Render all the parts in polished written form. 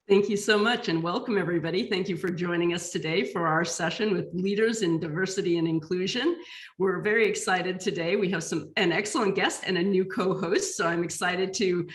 Thank you so much and welcome everybody. Thank you for joining us today for our session with leaders in diversity and inclusion. We're very excited today. We have an excellent guest and a new co-host, so I'm excited to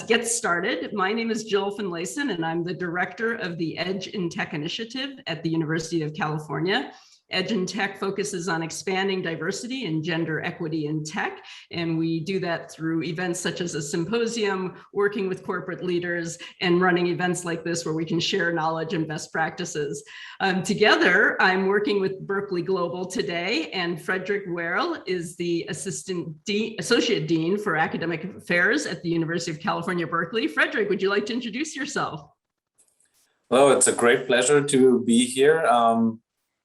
get started. My name is Jill Finlayson and I'm the director of the Edge in Tech initiative at the University of California. Edge in Tech focuses on expanding diversity and gender equity in tech, and we do that through events such as a symposium, working with corporate leaders, and running events like this where we can share knowledge and best practices. Together, I'm working with Berkeley Global today, and Frederick Werl is the Associate Dean for Academic Affairs at the University of California, Berkeley. Frederick, would you like to introduce yourself? Hello, it's a great pleasure to be here.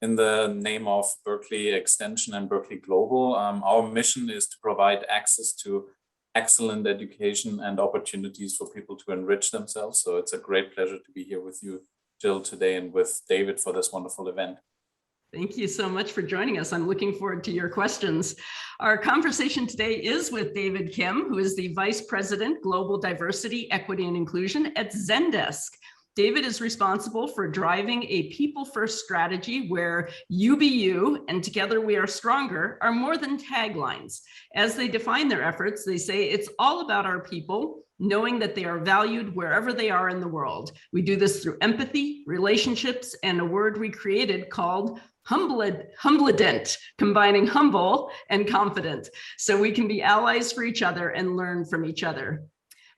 In the name of Berkeley Extension and Berkeley Global. Our mission is to provide access to excellent education and opportunities for people to enrich themselves. So it's a great pleasure to be here with you, Jill, today, and with David for this wonderful event. Thank you so much for joining us. I'm looking forward to your questions. Our conversation today is with David Kim, who is the Vice President, Global Diversity, Equity, and Inclusion at Zendesk. David is responsible for driving a people-first strategy where you be you and together we are stronger are more than taglines. As they define their efforts, they say it's all about our people, knowing that they are valued wherever they are in the world. We do this through empathy, relationships, and a word we created called humbledent, combining humble and confident, so we can be allies for each other and learn from each other.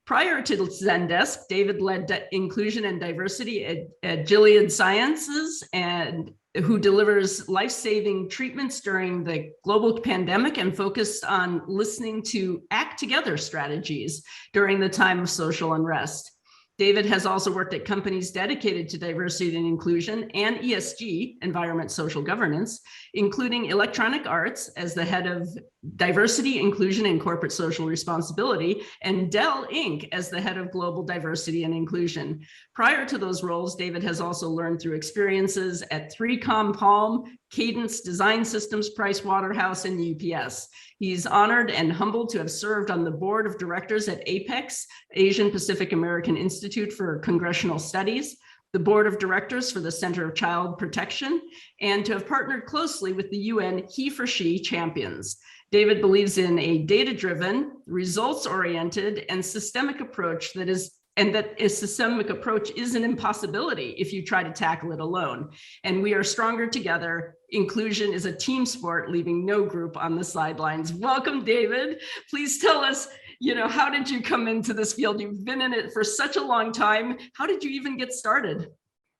Prior to Zendesk, David led inclusion and diversity at Gilead Sciences, and who delivers life-saving treatments during the global pandemic and focused on listening to act together strategies during the time of social unrest. David has also worked at companies dedicated to diversity and inclusion and ESG, environment, social governance, including Electronic Arts as the head of diversity, inclusion, and corporate social responsibility, and Dell Inc. as the head of global diversity and inclusion. Prior to those roles, David has also learned through experiences at 3Com Palm, Cadence Design Systems, Price Waterhouse, and UPS. He's honored and humbled to have served on the board of directors at APEX, Asian Pacific American Institute for Congressional Studies, the board of directors for the Center of Child Protection, and to have partnered closely with the UN He for She Champions. David believes in a data-driven, results-oriented, and systemic approach that a systemic approach is an impossibility if you try to tackle it alone. And we are stronger together. Inclusion is a team sport, leaving no group on the sidelines. Welcome, David. Please tell us, how did you come into this field? You've been in it for such a long time. How did you even get started?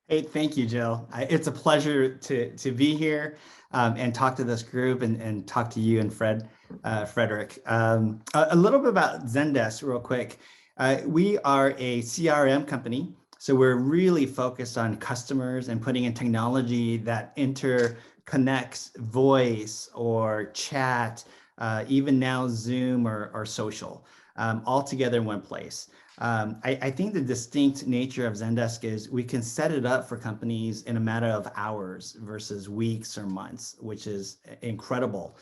Hey, thank you, Jill. It's a pleasure to be here and talk to this group and talk to you and Frederick. A little bit about Zendesk real quick. We are a CRM company, so we're really focused on customers and putting in technology that interconnects voice or chat, even now Zoom or social, all together in one place. I think the distinct nature of Zendesk is we can set it up for companies in a matter of hours versus weeks or months, which is incredible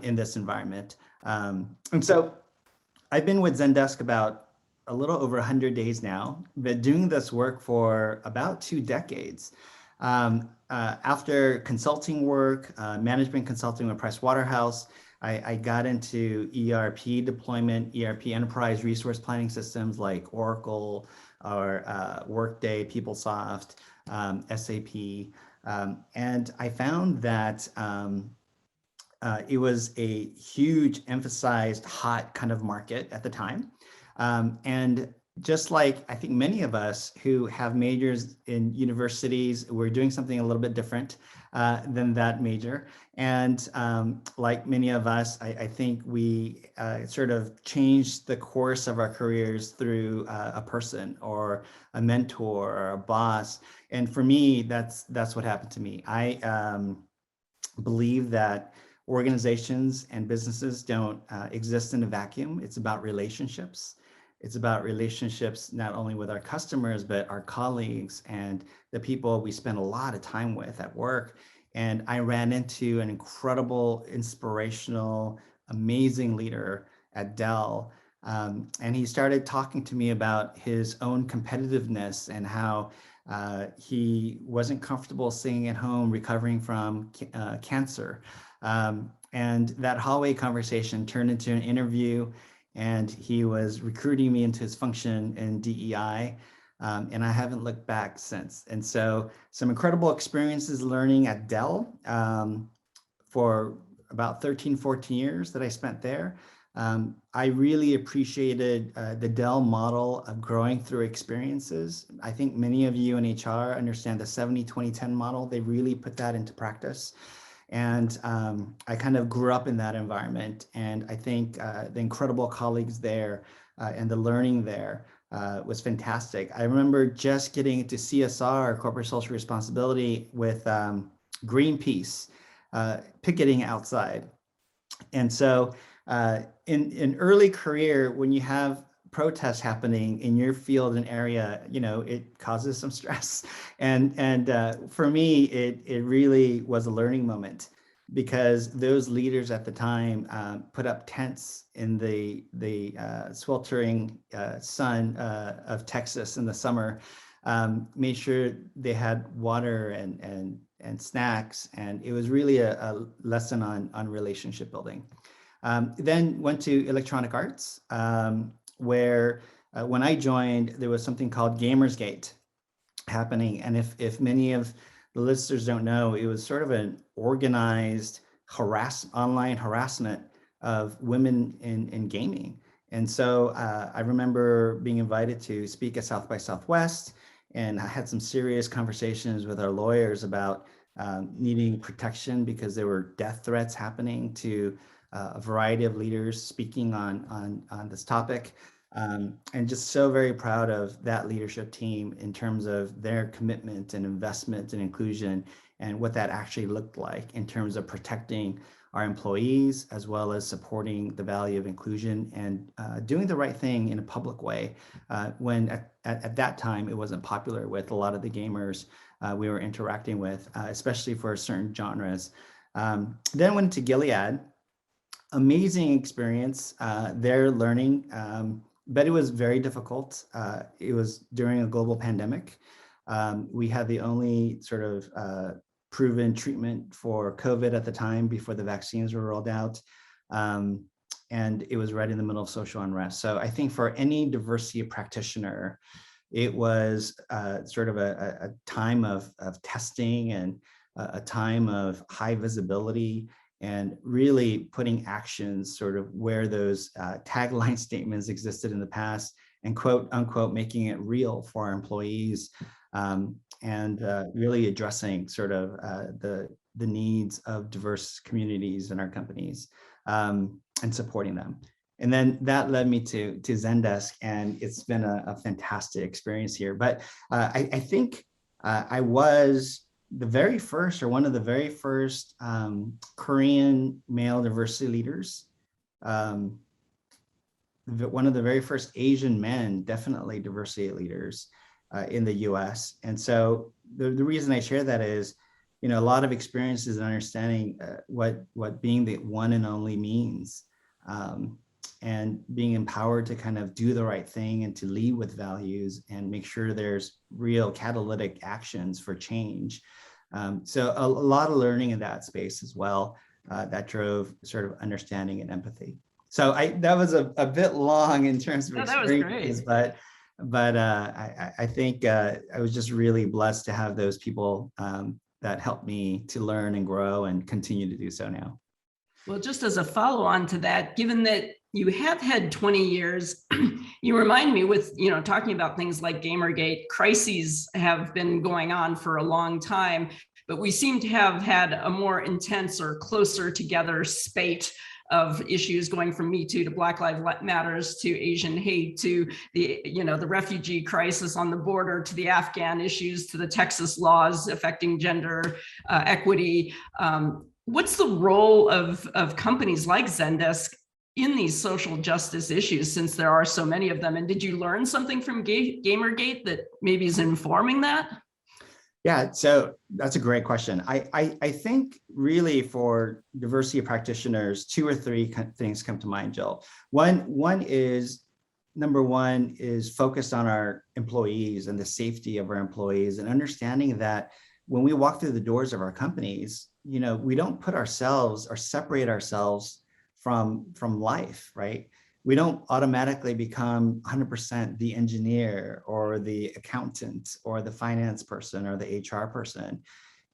in this environment. And so I've been with Zendesk about a little over 100 days now, but doing this work for about 2 decades. After consulting work, management consulting with Price Waterhouse, I got into ERP deployment, ERP enterprise resource planning systems like Oracle or Workday, PeopleSoft, SAP. And I found that it was a huge emphasized hot kind of market at the time. And just like I think many of us who have majors in universities, we're doing something a little bit different than that major. And like many of us, I think we sort of changed the course of our careers through a person or a mentor or a boss. And for me, that's what happened to me. I believe that organizations and businesses don't exist in a vacuum. It's about relationships. It's about relationships not only with our customers, but our colleagues and the people we spend a lot of time with at work. And I ran into an incredible, inspirational, amazing leader at Dell And he started talking to me about his own competitiveness and how he wasn't comfortable staying at home recovering from cancer. And that hallway conversation turned into an interview, and he was recruiting me into his function in DEI. And I haven't looked back since. And so some incredible experiences learning at Dell for about 13, 14 years that I spent there. I really appreciated the Dell model of growing through experiences. I think many of you in HR understand the 70-20-10 model. They really put that into practice. And I kind of grew up in that environment. And I think the incredible colleagues there and the learning there was fantastic. I remember just getting into CSR, corporate social responsibility, with Greenpeace, picketing outside. And so in early career, when you have protests happening in your field and area, you know, it causes some stress. And for me, it really was a learning moment, because those leaders at the time put up tents in the sweltering sun of Texas in the summer, made sure they had water and snacks, and it was really a lesson on relationship building. Then went to electronic arts, where when I joined, there was something called Gamersgate happening. And if many of the listeners don't know, it was sort of an organized online harassment of women in gaming. And so I remember being invited to speak at South by Southwest, and I had some serious conversations with our lawyers about needing protection, because there were death threats happening to a variety of leaders speaking on this topic. And just so very proud of that leadership team in terms of their commitment and investment and inclusion, and what that actually looked like in terms of protecting our employees, as well as supporting the value of inclusion and doing the right thing in a public way, when at that time it wasn't popular with a lot of the gamers we were interacting with, especially for certain genres. Then went to Gilead. Amazing experience there, learning, but it was very difficult. It was during a global pandemic. We had the only sort of proven treatment for COVID at the time, before the vaccines were rolled out. And it was right in the middle of social unrest. So I think for any diversity practitioner, it was sort of a time of testing, and a time of high visibility, and really putting actions sort of where those tagline statements existed in the past, and quote unquote making it real for our employees, and really addressing sort of the needs of diverse communities in our companies, and supporting them. And then that led me to Zendesk, and it's been a fantastic experience here. But I think I was the very first, or one of the very first Korean male diversity leaders, one of the very first Asian men, definitely diversity leaders in the US. And so the reason I share that is, you know, a lot of experiences and understanding what being the one and only means, and being empowered to kind of do the right thing and to lead with values and make sure there's real catalytic actions for change. So a lot of learning in that space as well, that drove sort of understanding and empathy. So that was a bit long in terms of experiences, but I think I was just really blessed to have those people that helped me to learn and grow, and continue to do so now. Well, just as a follow-on to that, given that you have had 20 years, you remind me with, you know, talking about things like Gamergate, crises have been going on for a long time, but we seem to have had a more intense or closer together spate of issues, going from Me Too to Black Lives Matters to Asian hate to the, you know, the refugee crisis on the border, to the Afghan issues, to the Texas laws affecting gender equity. What's the role of companies like Zendesk in these social justice issues, since there are so many of them? And did you learn something from Gamergate that maybe is informing that? Yeah, so that's a great question. I think really for diversity practitioners, two or three things come to mind, Jill. Number one is focused on our employees and the safety of our employees, and understanding that when we walk through the doors of our companies, we don't put ourselves or separate ourselves from life, right? We don't automatically become 100% the engineer or the accountant or the finance person or the HR person.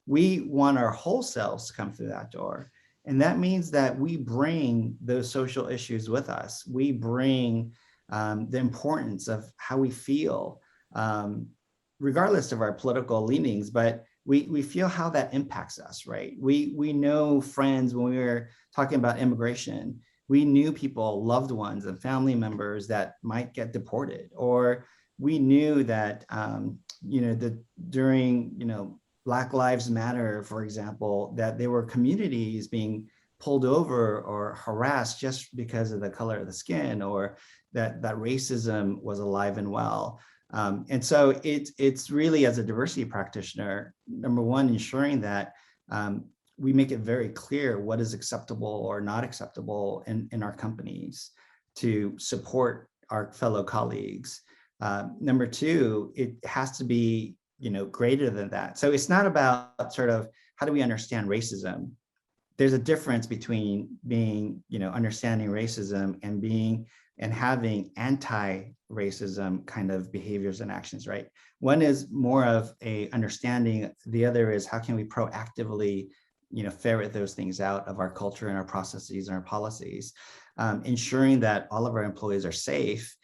We want our whole selves to come through that door. And that means that we bring those social issues with us. We bring the importance of how we feel, regardless of our political leanings, but we feel how that impacts us, right? We know friends when we were talking about immigration, we knew people, loved ones and family members that might get deported, or we knew that, during, Black Lives Matter, for example, that there were communities being pulled over or harassed just because of the color of the skin, or that racism was alive and well. And so it's really, as a diversity practitioner, number one, ensuring that we make it very clear what is acceptable or not acceptable in our companies to support our fellow colleagues. Number two, it has to be, greater than that. So it's not about sort of how do we understand racism. There's a difference between being, understanding racism and having anti-racism kind of behaviors and actions, right? One is more of a understanding. The other is how can we proactively, ferret those things out of our culture and our processes and our policies, ensuring that all of our employees are safe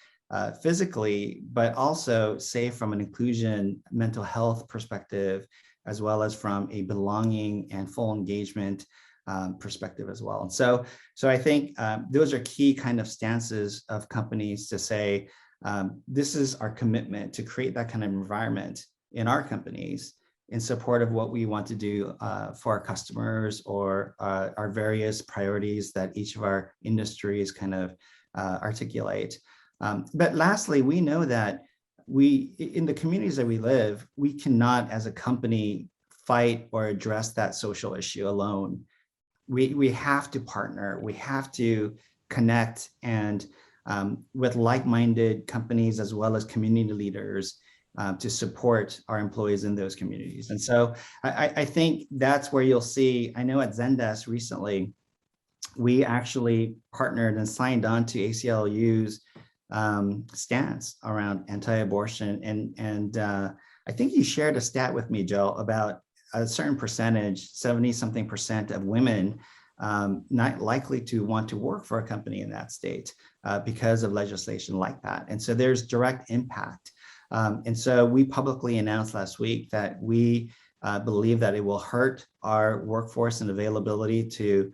physically, but also safe from an inclusion, mental health perspective, as well as from a belonging and full engagement perspective as well. And so I think those are key kind of stances of companies to say, this is our commitment to create that kind of environment in our companies in support of what we want to do for our customers, or our various priorities that each of our industries kind of articulate. But lastly, we know that in the communities that we live, we cannot as a company fight or address that social issue alone. We have to partner, we have to connect and with like-minded companies as well as community leaders to support our employees in those communities. And so I think that's where you'll see, I know at Zendesk recently, we actually partnered and signed on to ACLU's stance around anti-abortion. And I think you shared a stat with me, Joe, about a certain percentage, 70-something% of women not likely to want to work for a company in that state because of legislation like that. And so there's direct impact. And so we publicly announced last week that we believe that it will hurt our workforce and availability to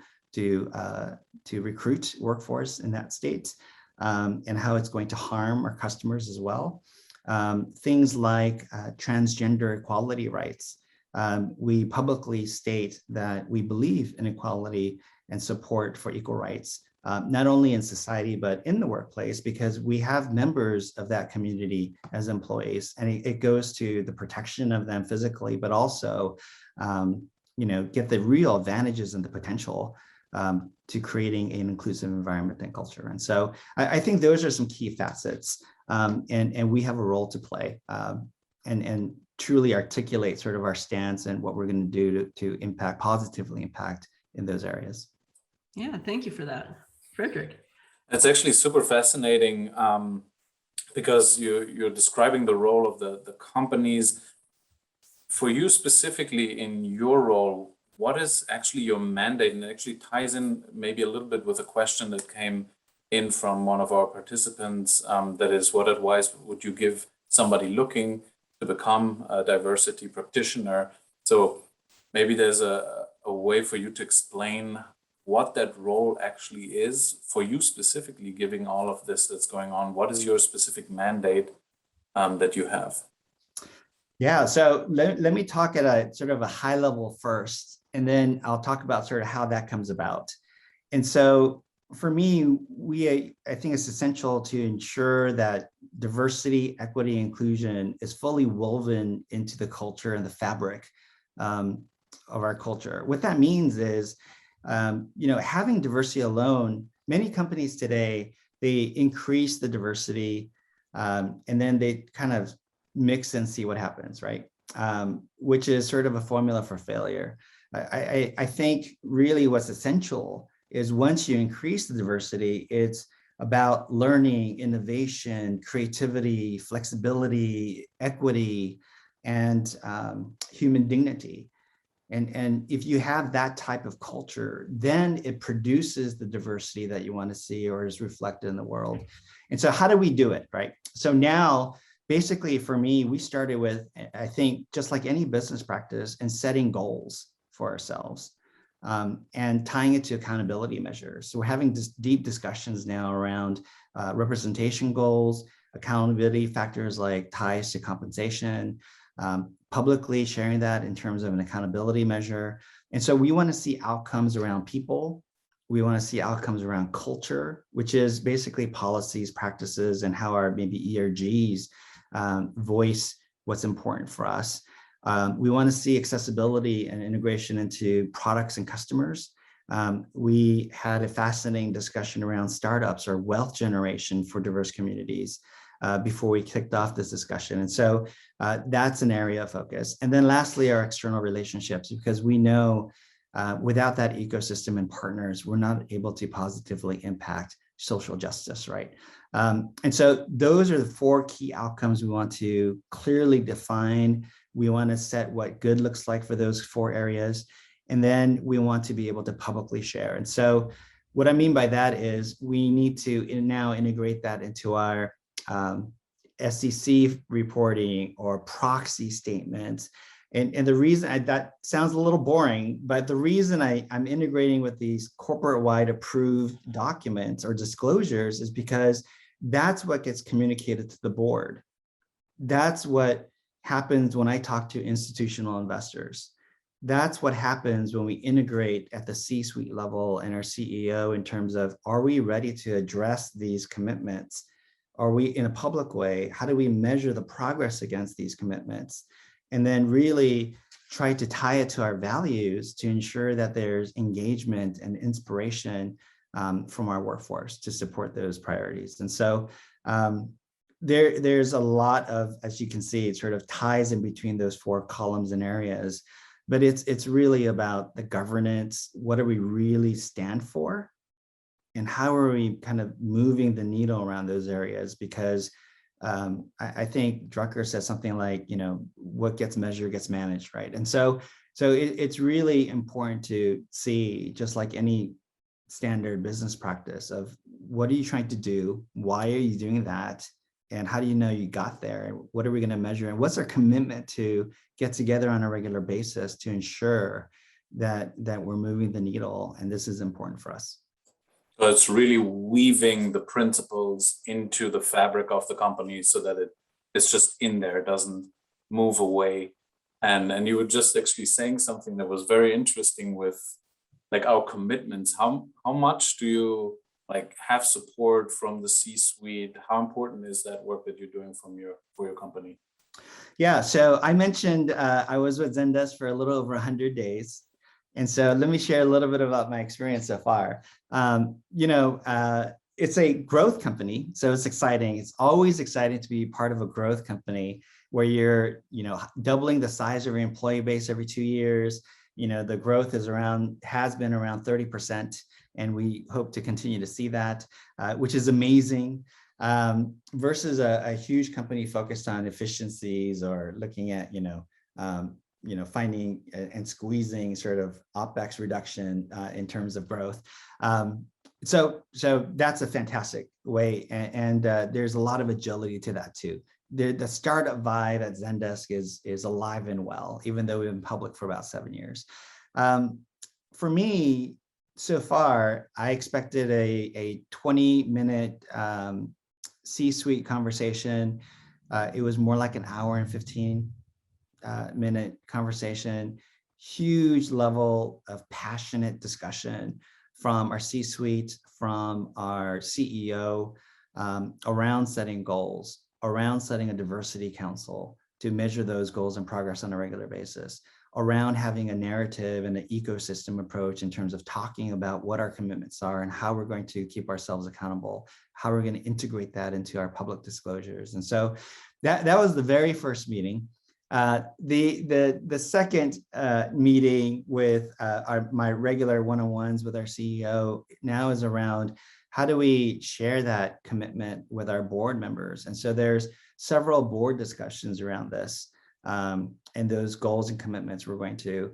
recruit workforce in that state, and how it's going to harm our customers as well. Things like transgender equality rights. We publicly state that we believe in equality and support for equal rights, not only in society, but in the workplace, because we have members of that community as employees, and it goes to the protection of them physically, but also, get the real advantages and the potential to creating an inclusive environment and culture. And so I think those are some key facets, and we have a role to play, and truly articulate sort of our stance and what we're going to do to positively impact in those areas. Yeah, thank you for that. Frederick. It's actually super fascinating because you're describing the role of the companies. For you specifically in your role, what is actually your mandate? And it actually ties in maybe a little bit with a question that came in from one of our participants. That is, what advice would you give somebody looking to become a diversity practitioner? So maybe there's a way for you to explain what that role actually is for you specifically, giving all of this that's going on. What is your specific mandate that you have? Yeah, so let me talk at a sort of a high level first, and then I'll talk about sort of how that comes about. And so for me, I think it's essential to ensure that diversity, equity, inclusion is fully woven into the culture and the fabric of our culture. What that means is, having diversity alone, many companies today, they increase the diversity and then they kind of mix and see what happens, right? Which is sort of a formula for failure. I think really what's essential is once you increase the diversity, it's about learning, innovation, creativity, flexibility, equity, and human dignity. And if you have that type of culture, then it produces the diversity that you want to see or is reflected in the world. And so how do we do it, right? So now, basically for me, we started with, I think, just like any business practice, and setting goals for ourselves. And tying it to accountability measures. So we're having deep discussions now around representation goals, accountability factors like ties to compensation, publicly sharing that in terms of an accountability measure. And so we want to see outcomes around people. We want to see outcomes around culture, which is basically policies, practices, and how our maybe ERGs voice what's important for us. We want to see accessibility and integration into products and customers. We had a fascinating discussion around startups or wealth generation for diverse communities before we kicked off this discussion. And so that's an area of focus. And then lastly, our external relationships, because we know without that ecosystem and partners, we're not able to positively impact social justice, right? And so those are the 4 key outcomes we want to clearly define. We want to set what good looks like for those 4 areas. And then we want to be able to publicly share. And so what I mean by that is we need to now integrate that into our SEC reporting or proxy statements. And the reason that sounds a little boring, but the reason I'm integrating with these corporate-wide approved documents or disclosures is because that's what gets communicated to the board. That's what happens when I talk to institutional investors. That's what happens when we integrate at the C-suite level and our CEO in terms of, are we ready to address these commitments? Are we in a public way? How do we measure the progress against these commitments? And then really try to tie it to our values to ensure that there's engagement and inspiration from our workforce to support those priorities. And so there's a lot of, as you can see, it sort of ties in between those 4 columns and areas, but it's really about the governance. What do we really stand for? And how are we kind of moving the needle around those areas? Because I think Drucker says something like, what gets measured gets managed, right? And so it's really important to see, just like any standard business practice, of what are you trying to do? Why are you doing that? And how do you know you got there? And what are we going to measure? And what's our commitment to get together on a regular basis to ensure that we're moving the needle? And this is important for us. So it's really weaving the principles into the fabric of the company so that it's just in there, it doesn't move away. And you were just actually saying something that was very interesting with like our commitments. How much do you like have support from the C-suite? How important is that work that you're doing for your company? Yeah, so I mentioned I was with Zendesk for a little over 100 days. And so let me share a little bit about my experience so far. It's a growth company, so it's exciting. It's always exciting to be part of a growth company where you're, doubling the size of your employee base every 2 years. The growth has been around 30%, and we hope to continue to see that, which is amazing. Versus a huge company focused on efficiencies or looking at, finding and squeezing sort of OpEx reduction in terms of growth. So that's a fantastic way. And there's a lot of agility to that too. The startup vibe at Zendesk is alive and well, even though we've been public for about 7 years. For me, so far, I expected a 20-minute C-suite conversation. It was more like an hour and 15-minute conversation, huge level of passionate discussion from our C-suite, from our CEO, around setting goals, around setting a diversity council to measure those goals and progress on a regular basis, around having a narrative and an ecosystem approach in terms of talking about what our commitments are and how we're going to keep ourselves accountable, how we're going to integrate that into our public disclosures. And so that was the very first meeting. The second meeting with my regular one-on-ones with our CEO now is around how do we share that commitment with our board members? And so there's several board discussions around this. And those goals and commitments we're going to,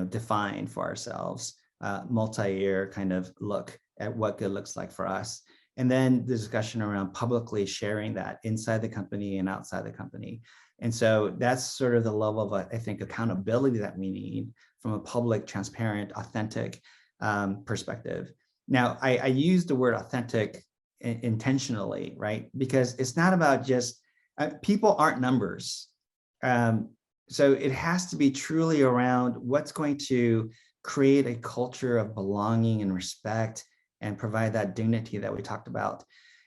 define for ourselves, multi-year kind of look at what good looks like for us. And then the discussion around publicly sharing that inside the company and outside the company. And so that's sort of the level of, I think, accountability that we need from a public, transparent, authentic perspective. Now, I use the word authentic intentionally, right? Because it's not about just, people aren't numbers. So it has to be truly around what's going to create a culture of belonging and respect and provide that dignity that we talked about.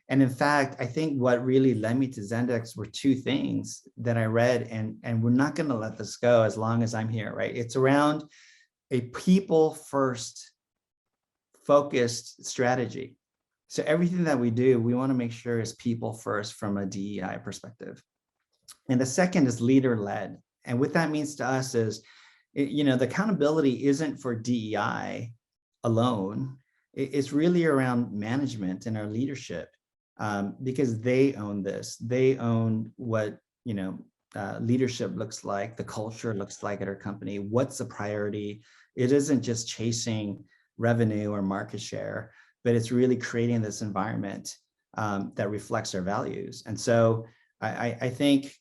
And in fact, I think what really led me to Zendesk were two things that I read, and we're not going to let this go as long as I'm here, right? It's around a people first focused strategy. So everything that we do, we want to make sure is people first from a DEI perspective. And the second is leader led. And what that means to us is, the accountability isn't for DEI alone. It's really around management and our leadership, because they own this. They own what, leadership looks like, the culture looks like at our company. What's the priority? It isn't just chasing revenue or market share, but it's really creating this environment that reflects our values. And so I think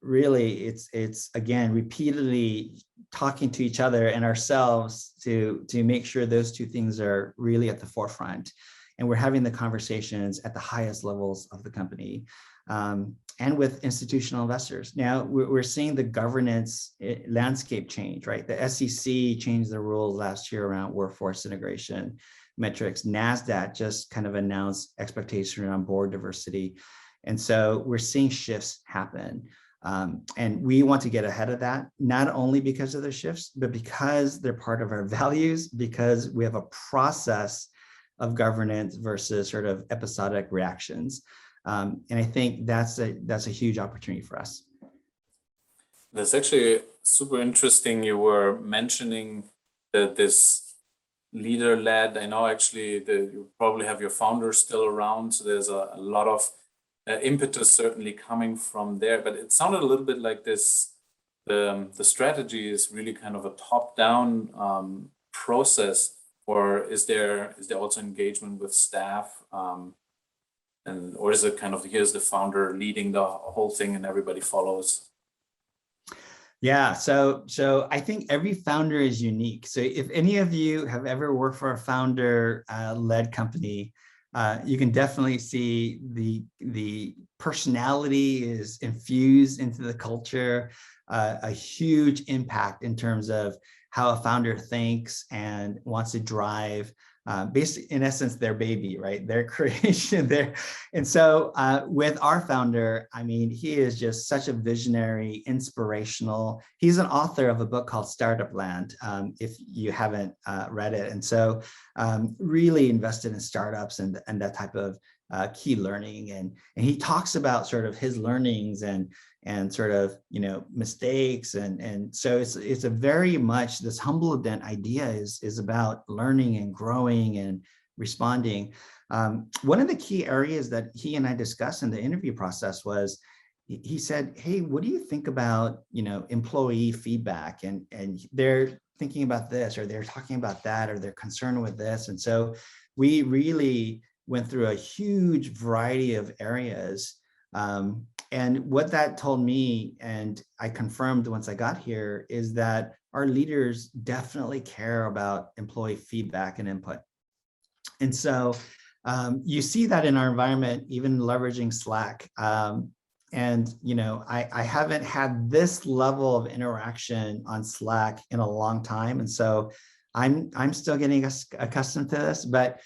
really it's again, repeatedly talking to each other and ourselves to make sure those two things are really at the forefront. And we're having the conversations at the highest levels of the company and with institutional investors. Now we're seeing the governance landscape change, right? The SEC changed the rules last year around workforce integration metrics. NASDAQ just kind of announced expectation around board diversity. And so we're seeing shifts happen. And we want to get ahead of that, not only because of the shifts, but because they're part of our values, because we have a process of governance versus sort of episodic reactions. And I think that's a huge opportunity for us. That's actually super interesting. You were mentioning that this leader-led, I know actually that you probably have your founders still around, so there's a lot of impetus certainly coming from there, but it sounded a little bit like this, the strategy is really kind of a top-down process, or is there also engagement with staff, or is it kind of, here's the founder leading the whole thing and everybody follows? Yeah, so I think every founder is unique. So if any of you have ever worked for a founder-led company, you can definitely see the personality is infused into the culture, a huge impact in terms of how a founder thinks and wants to drive, basically, in essence, their baby, right? Their creation there. And so with our founder, I mean, he is just such a visionary, inspirational. He's an author of a book called Startup Land, if you haven't read it. And so really invested in startups and that type of key learning. And he talks about sort of his learnings and sort of, mistakes. And so it's a very much, this humble event idea is about learning and growing and responding. One of the key areas that he and I discussed in the interview process was, he said, hey, what do you think about, employee feedback? And they're thinking about this, or they're talking about that, or they're concerned with this. And so we really went through a huge variety of areas. And what that told me, and I confirmed once I got here, is that our leaders definitely care about employee feedback and input. And so you see that in our environment, even leveraging Slack. And, I haven't had this level of interaction on Slack in a long time. And so I'm still getting accustomed to this, but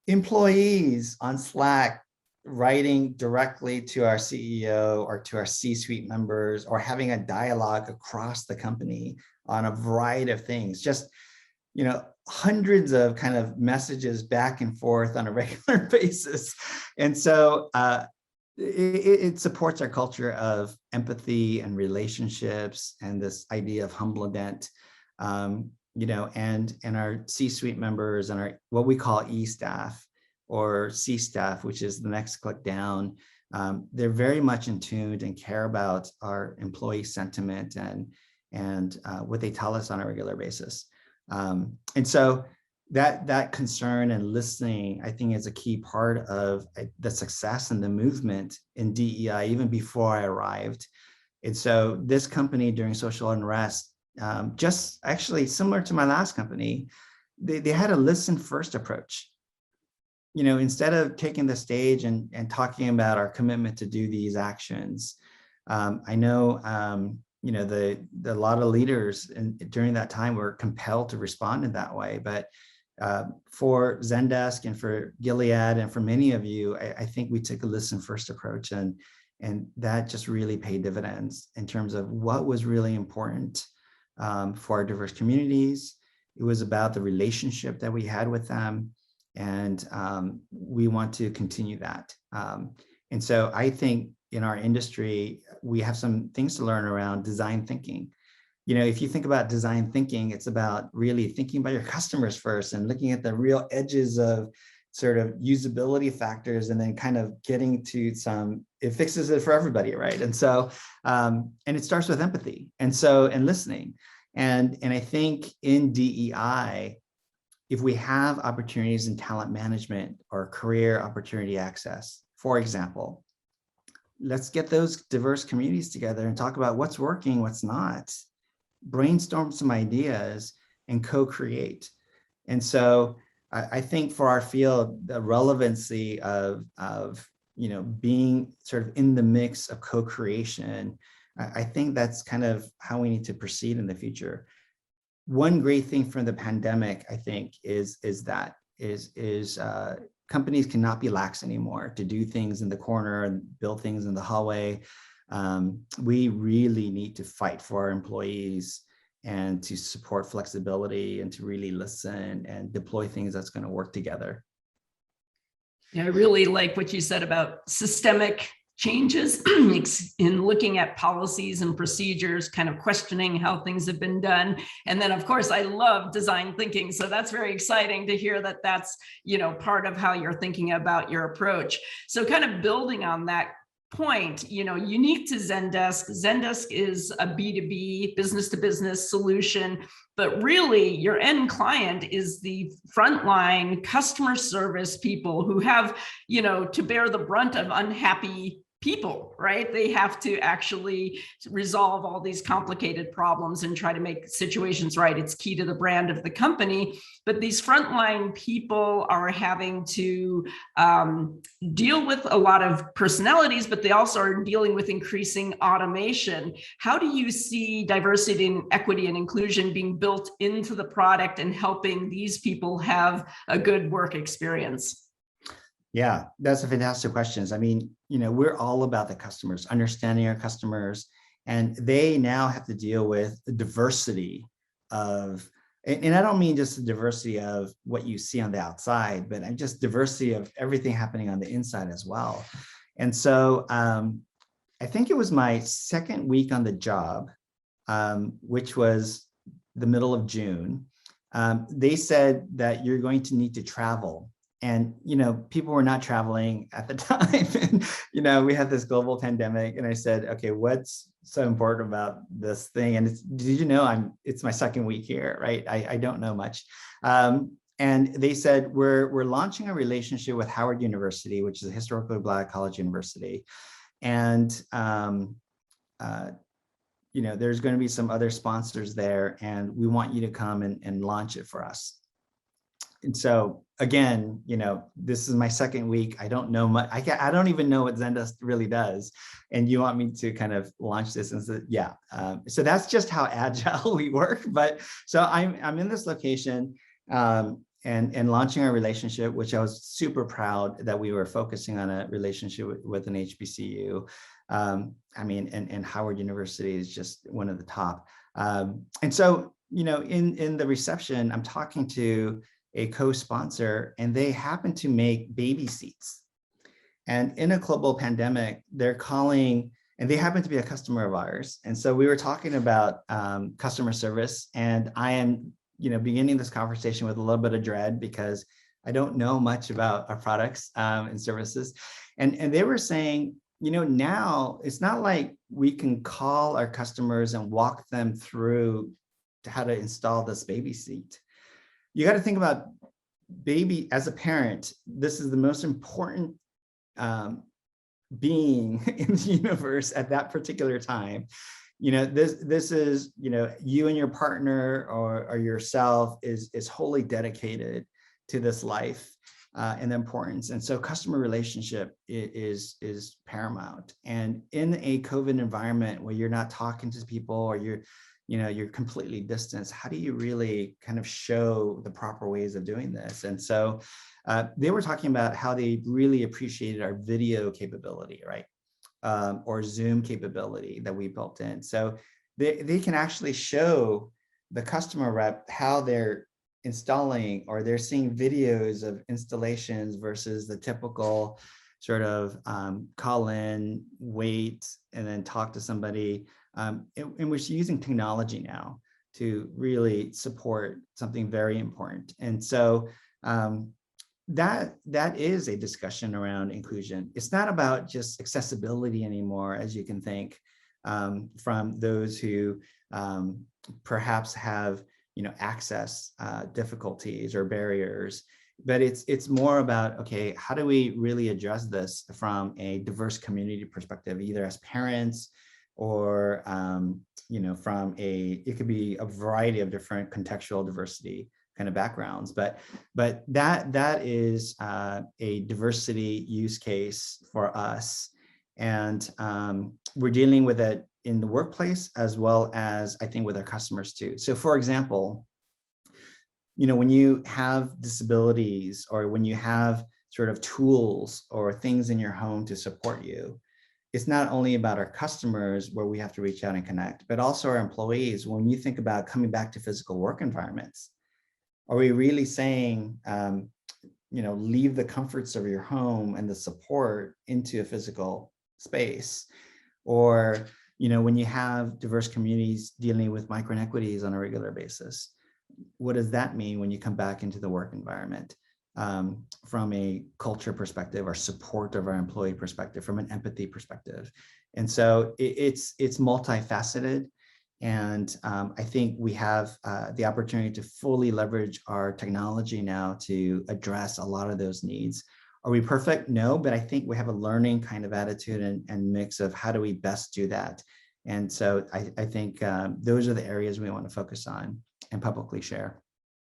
employees on Slack writing directly to our CEO or to our C-suite members, or having a dialogue across the company on a variety of things, just, hundreds of kind of messages back and forth on a regular basis. And so it supports our culture of empathy and relationships and this idea of humble intent, and our C-suite members and our what we call E-staff or C-staff, which is the next click down. They're very much in tune and care about our employee sentiment and what they tell us on a regular basis. And so that concern and listening, I think, is a key part of the success and the movement in DEI, even before I arrived. And so this company during social unrest, just actually similar to my last company, they had a listen first approach. Instead of taking the stage and talking about our commitment to do these actions, I know, a lot of leaders during that time were compelled to respond in that way. But for Zendesk and for Gilead and for many of you, I think we took a listen first approach, and that just really paid dividends in terms of what was really important for our diverse communities. It was about the relationship that we had with them. And we want to continue that. And so I think in our industry, we have some things to learn around design thinking. If you think about design thinking, it's about really thinking about your customers first and looking at the real edges of sort of usability factors, and then kind of getting to it fixes it for everybody, right? And so, and it starts with empathy and listening. And I think in DEI, if we have opportunities in talent management or career opportunity access, for example, let's get those diverse communities together and talk about what's working, what's not, brainstorm some ideas and co-create. And so I think for our field, the relevancy of being sort of in the mix of co-creation, I think that's kind of how we need to proceed in the future. One great thing from the pandemic, I think, is companies cannot be lax anymore to do things in the corner and build things in the hallway. We really need to fight for our employees and to support flexibility and to really listen and deploy things that's going to work together. Yeah, I really like what you said about systemic changes in looking at policies and procedures, kind of questioning how things have been done. And then, of course, I love design thinking. So that's very exciting to hear that that's, part of how you're thinking about your approach. So kind of building on that point, unique to Zendesk, Zendesk is a B2B, business to business solution, but really your end client is the frontline customer service people who have, to bear the brunt of unhappy people, right? They have to actually resolve all these complicated problems and try to make situations right. It's key to the brand of the company. But these frontline people are having to deal with a lot of personalities, but they also are dealing with increasing automation. How do you see diversity and equity and inclusion being built into the product and helping these people have a good work experience? Yeah, that's a fantastic question. I mean, we're all about the customers, understanding our customers, and they now have to deal with the diversity of, and I don't mean just the diversity of what you see on the outside, but just diversity of everything happening on the inside as well. And so I think it was my second week on the job, which was the middle of June. They said that you're going to need to travel. And, people were not traveling at the time. And, we had this global pandemic. And I said, okay, what's so important about this thing? And did you know it's my second week here, right? I don't know much. And they said, we're launching a relationship with Howard University, which is a historically Black college university. And, there's going to be some other sponsors there, and we want you to come and launch it for us. And so again, this is my second week. I don't know much. I don't even know what Zendesk really does. And you want me to kind of launch this and say, yeah. So that's just how agile we work. But so I'm in this location and launching our relationship, which I was super proud that we were focusing on a relationship with an HBCU. And Howard University is just one of the top. And so, in the reception, I'm talking to a co-sponsor, and they happen to make baby seats. And in a global pandemic, they're calling, and they happen to be a customer of ours. And so we were talking about customer service, and I am, beginning this conversation with a little bit of dread because I don't know much about our products and services. And they were saying, now it's not like we can call our customers and walk them through how to install this baby seat. You got to think about baby as a parent. This is the most important being in the universe at that particular time. This is, you and your partner or yourself is wholly dedicated to this life and the importance. And so customer relationship is paramount. And in a COVID environment where you're not talking to people or you're completely distanced, how do you really kind of show the proper ways of doing this? And so they were talking about how they really appreciated our video capability, right? Or Zoom capability that we built in. So they can actually show the customer rep how they're installing, or they're seeing videos of installations versus the typical sort of call in, wait, and then talk to somebody. And we're using technology now to really support something very important. And so that is a discussion around inclusion. It's not about just accessibility anymore, as you can think, from those who perhaps have access difficulties or barriers. But it's more about, okay, how do we really address this from a diverse community perspective, either as parents or from it could be a variety of different contextual diversity kind of backgrounds, but that is a diversity use case for us, and we're dealing with it in the workplace as well as I think with our customers too. So for example, when you have disabilities or when you have sort of tools or things in your home to support you, it's not only about our customers where we have to reach out and connect, but also our employees. When you think about coming back to physical work environments, are we really saying, leave the comforts of your home and the support into a physical space? Or, when you have diverse communities dealing with microinequities on a regular basis, what does that mean when you come back into the work environment? From a culture perspective or support of our employee perspective, from an empathy perspective. And so it's multifaceted. And I think we have the opportunity to fully leverage our technology now to address a lot of those needs. Are we perfect? No, but I think we have a learning kind of attitude and mix of how do we best do that. And so I think those are the areas we want to focus on and publicly share.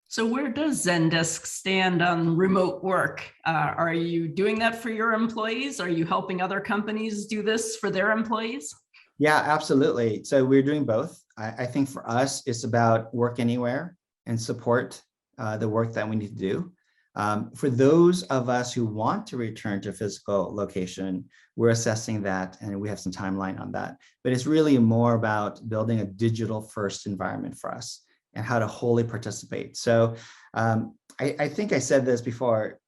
So where does Zendesk stand on remote work? Are you doing that for your employees? Are you helping other companies do this for their employees? Yeah, absolutely. So we're doing both. I think for us, it's about work anywhere and support the work that we need to do. For those of us who want to return to physical location, we're assessing that and we have some timeline on that. But it's really more about building a digital first environment for us and how to wholly participate. So I think I said this before.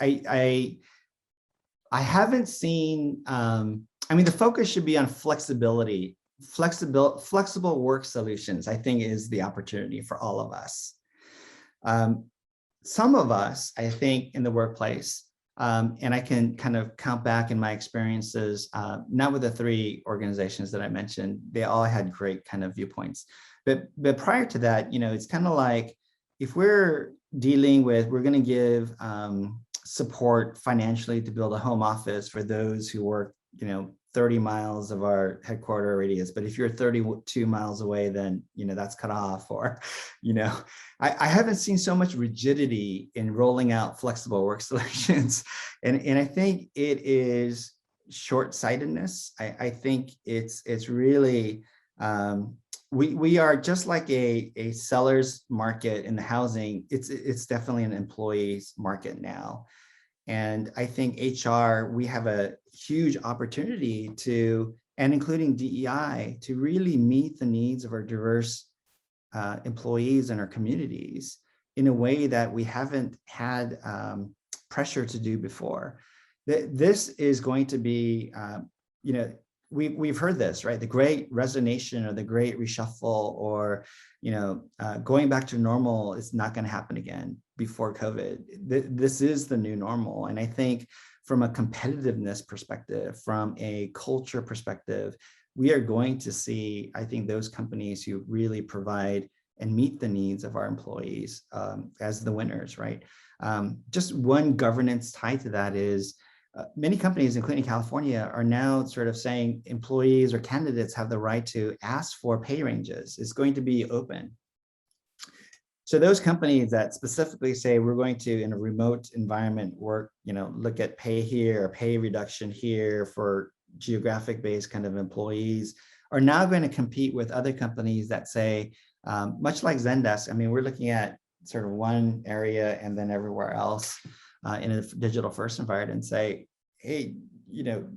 I haven't seen, the focus should be on flexibility. Flexible work solutions, I think, is the opportunity for all of us. Some of us, I think, in the workplace, and I can kind of count back in my experiences, not with the 3 organizations that I mentioned, they all had great kind of viewpoints. But prior to that, it's kind of like, if we're dealing with, we're going to give support financially to build a home office for those who work, 30 miles of our headquarter radius, but if you're 32 miles away, then, that's cut off. Or, I haven't seen so much rigidity in rolling out flexible work solutions. And I think it is short-sightedness. I think it's really, we are just like a seller's market in the housing. It's definitely an employee's market now. And I think HR, we have a huge opportunity and including DEI, to really meet the needs of our diverse employees and our communities in a way that we haven't had pressure to do before. This is going to be, we've heard this, right? The great resignation or the great reshuffle, or, going back to normal is not going to happen again before COVID. This is the new normal. And I think from a competitiveness perspective, from a culture perspective, we are going to see, I think, those companies who really provide and meet the needs of our employees as the winners, right? Just one governance tied to that is many companies, including California, are now sort of saying employees or candidates have the right to ask for pay ranges. It's going to be open. So those companies that specifically say we're going to, in a remote environment, work, look at pay here, or pay reduction here for geographic-based kind of employees, are now going to compete with other companies that say, much like Zendesk, I mean, we're looking at sort of one area and then everywhere else in a digital first environment, and say, hey,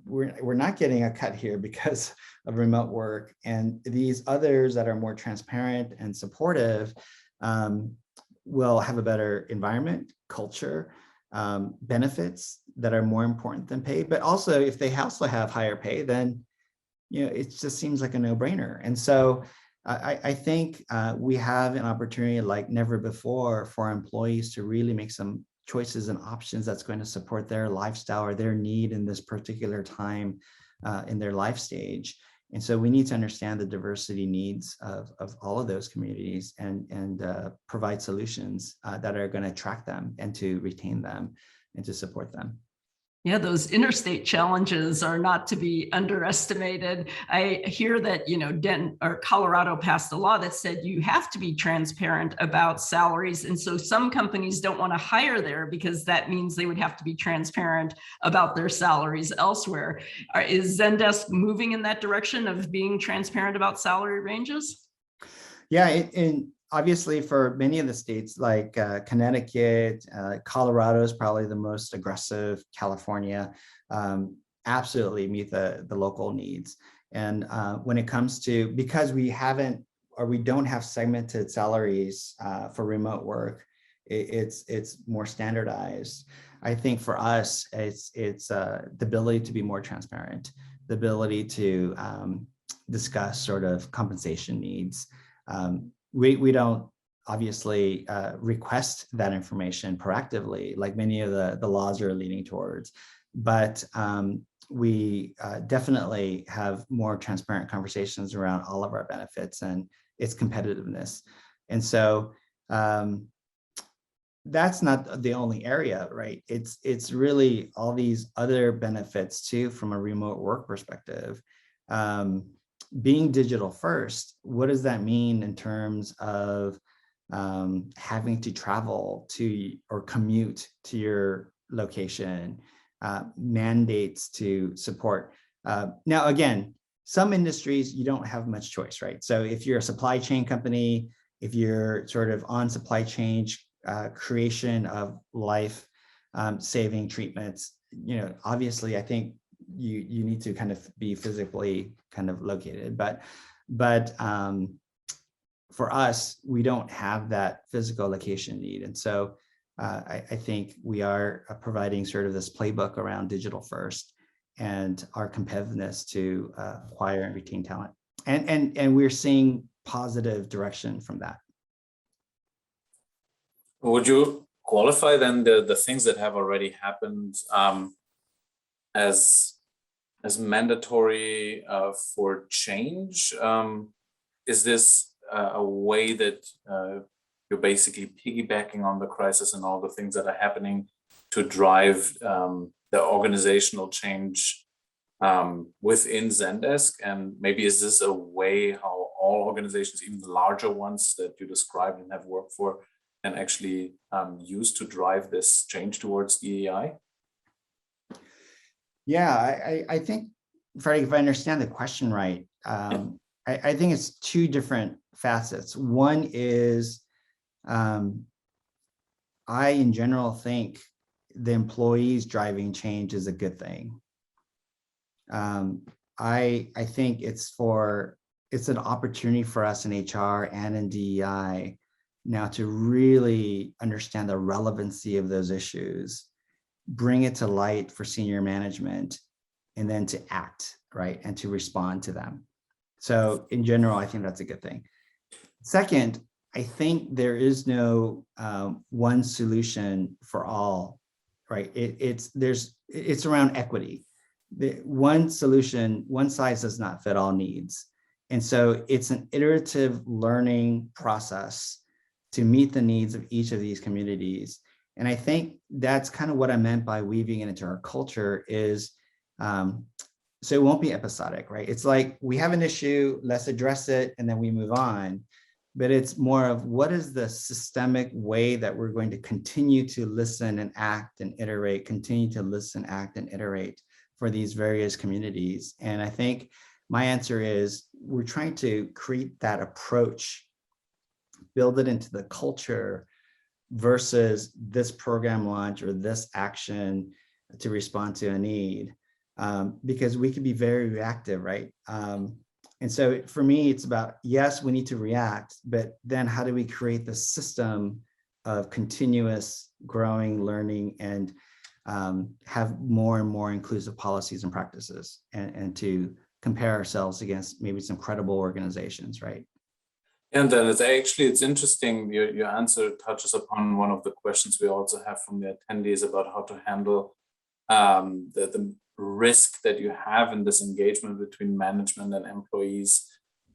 we're not getting a cut here because of remote work. And these others that are more transparent and supportive will have a better environment, culture, benefits that are more important than pay. But also, if they also have higher pay, then it just seems like a no-brainer. And so I think we have an opportunity like never before for employees to really make some choices and options that's going to support their lifestyle or their need in this particular time in their life stage. And so we need to understand the diversity needs of all of those communities and provide solutions that are going to attract them and to retain them and to support them. Yeah, those interstate challenges are not to be underestimated. I hear that, Colorado passed a law that said you have to be transparent about salaries. And so some companies don't want to hire there because that means they would have to be transparent about their salaries elsewhere. Is Zendesk moving in that direction of being transparent about salary ranges? Yeah, and obviously for many of the states like Connecticut, Colorado is probably the most aggressive, California, absolutely meet the local needs. And when it comes to, because we haven't, or we don't have segmented salaries for remote work, it's more standardized. I think for us, it's the ability to be more transparent, the ability to discuss sort of compensation needs. We don't obviously request that information proactively, like many of the laws are leaning towards, but we definitely have more transparent conversations around all of our benefits and its competitiveness. And so that's not the only area, right? It's really all these other benefits too from a remote work perspective. Being digital first, what does that mean in terms of having to travel to or commute to your location, mandates to support? Now, again, some industries, you don't have much choice, right? So if you're a supply chain company, if you're sort of on supply chain creation of life saving treatments, obviously, I think you need to kind of be physically kind of located, but for us, we don't have that physical location need. And so I think we are providing sort of this playbook around digital first and our competitiveness to acquire and retain talent. And we're seeing positive direction from that. Would you qualify then the things that have already happened as mandatory for change? Is this a way that you're basically piggybacking on the crisis and all the things that are happening to drive the organizational change within Zendesk? And maybe is this a way how all organizations, even the larger ones that you described and have worked for, can actually use to drive this change towards DEI? Yeah, I think, Freddie, if I understand the question right, I think it's two different facets. One is, I in general think the employees driving change is a good thing. I think it's an opportunity for us in HR and in DEI now to really understand the relevancy of those issues, bring it to light for senior management, and then to act, right, and to respond to them. So in general, I think that's a good thing. Second, I think there is no one solution for all, right? It's around equity. One solution, one size does not fit all needs. And so it's an iterative learning process to meet the needs of each of these communities. And I think that's kind of what I meant by weaving it into our culture is, so it won't be episodic, right? It's like we have an issue, let's address it, and then we move on. But it's more of what is the systemic way that we're going to continue to listen and act and iterate, continue to listen, act, and iterate for these various communities. And I think my answer is we're trying to create that approach, build it into the culture versus this program launch or this action to respond to a need, because we can be very reactive, right? And so for me, it's about, yes, we need to react, but then how do we create the system of continuous growing, learning, and have more and more inclusive policies and practices, and to compare ourselves against maybe some credible organizations, right? And then it's interesting, your answer touches upon one of the questions we also have from the attendees about how to handle the risk that you have in this engagement between management and employees,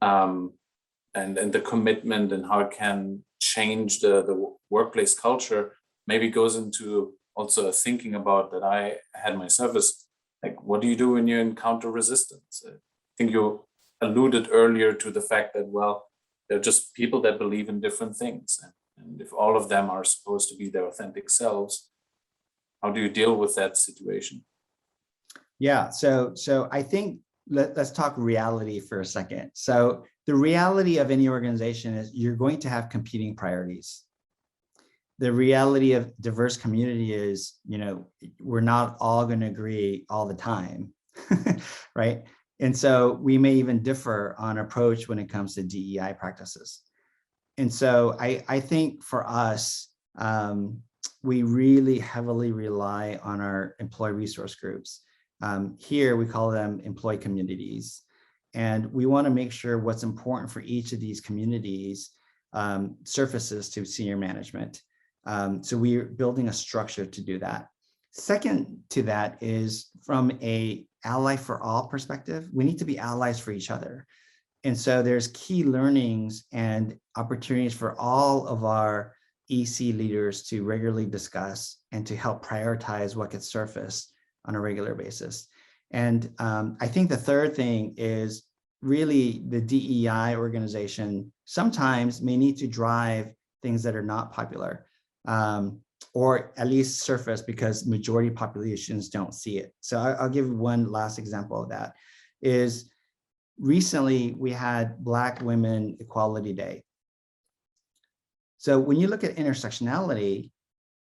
and the commitment and how it can change the workplace culture. Maybe goes into also thinking about that I had myself is like, what do you do when you encounter resistance? I think you alluded earlier to the fact that, well, they're just people that believe in different things. And if all of them are supposed to be their authentic selves, how do you deal with that situation? Yeah, so I think let's talk reality for a second. So the reality of any organization is you're going to have competing priorities. The reality of diverse community is, we're not all going to agree all the time, right? And so we may even differ on approach when it comes to DEI practices. And so I think for us, we really heavily rely on our employee resource groups. Here we call them employee communities. And we want to make sure what's important for each of these communities surfaces to senior management. So we're building a structure to do that. Second to that is from a ally for all perspective, we need to be allies for each other. And so there's key learnings and opportunities for all of our EC leaders to regularly discuss and to help prioritize what gets surfaced on a regular basis. And I think the third thing is really the DEI organization sometimes may need to drive things that are not popular, or at least surface because majority populations don't see it. So I'll give one last example of that is recently we had Black Women Equality Day. So when you look at intersectionality,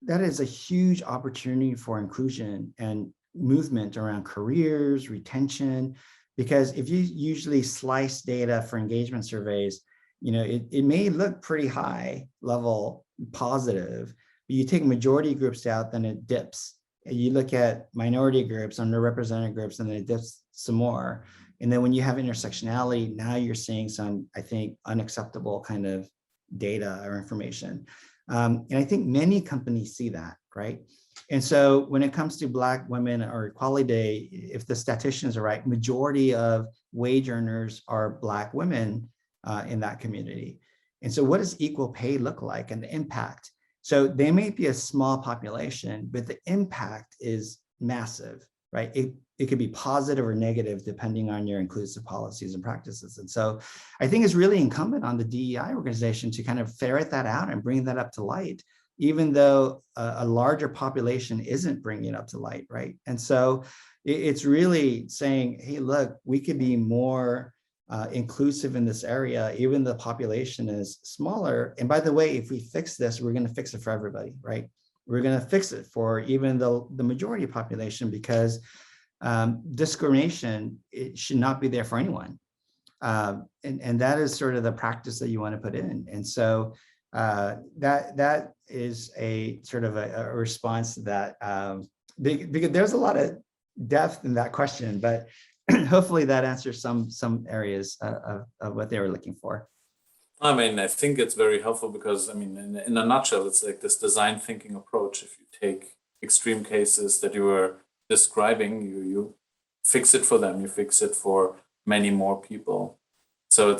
that is a huge opportunity for inclusion and movement around careers, retention, because if you usually slice data for engagement surveys, it may look pretty high level positive, but you take majority groups out, then it dips. And you look at minority groups, underrepresented groups, and then it dips some more. And then when you have intersectionality, now you're seeing some, I think, unacceptable kind of data or information. And I think many companies see that, right? And so when it comes to Black women or Equality Day, if the statisticians are right, majority of wage earners are Black women in that community. And so what does equal pay look like and the impact? So they may be a small population, but the impact is massive, right? it could be positive or negative depending on your inclusive policies and practices. And so I think it's really incumbent on the DEI organization to kind of ferret that out and bring that up to light, even though a larger population isn't bringing it up to light, right? And so it's really saying, hey, look, we could be more inclusive in this area, even the population is smaller. And by the way, if we fix this, we're going to fix it for everybody, right? We're going to fix it for even the majority population, because discrimination, it should not be there for anyone. And that is sort of the practice that you want to put in. And so that is a sort of a response to that, because there's a lot of depth in that question, but hopefully that answers some areas of what they were looking for. I mean, I think it's very helpful because, I mean, in a nutshell, it's like this design thinking approach. If you take extreme cases that you were describing, you fix it for them, you fix it for many more people. So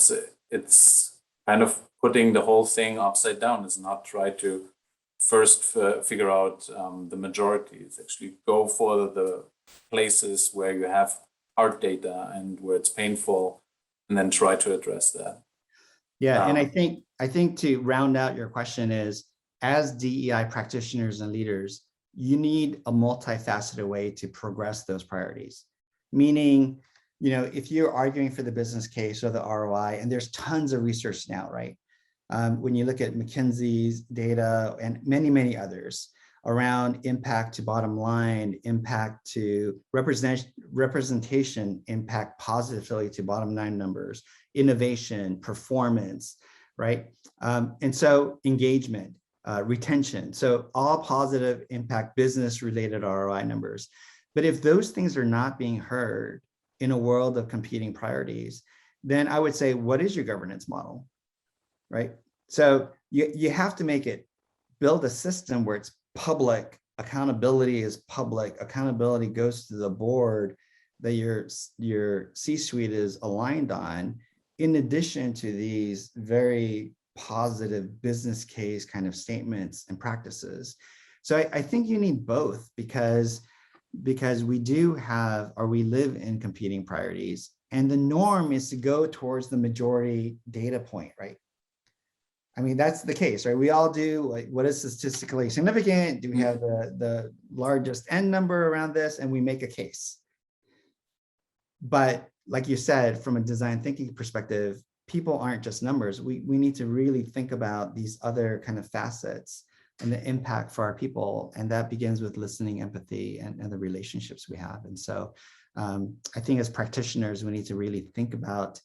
it's kind of putting the whole thing upside down. Is not try to first figure out the majority. It's actually go for the places where you have hard data and where it's painful, and then try to address that. Yeah, and I think to round out your question is, as DEI practitioners and leaders, you need a multifaceted way to progress those priorities. Meaning, if you're arguing for the business case or the ROI, and there's tons of research now, right? When you look at McKinsey's data and many, many others around impact to bottom line, impact to representation, impact positively to bottom line numbers, innovation, performance, right? And so engagement, retention. So all positive impact business related ROI numbers. But if those things are not being heard in a world of competing priorities, then I would say, what is your governance model, right? So you have to build a system where it's public, accountability is public, accountability goes to the board that your C-suite is aligned on, in addition to these very positive business case kind of statements and practices. So I think you need both, because we do have, or we live in competing priorities, and the norm is to go towards the majority data point, right? I mean, that's the case, right? We all do, like, what is statistically significant? Do we have the largest N number around this? And we make a case. But like you said, from a design thinking perspective, people aren't just numbers. We need to really think about these other kind of facets and the impact for our people. And that begins with listening, empathy, and the relationships we have. And so I think as practitioners, we need to really think about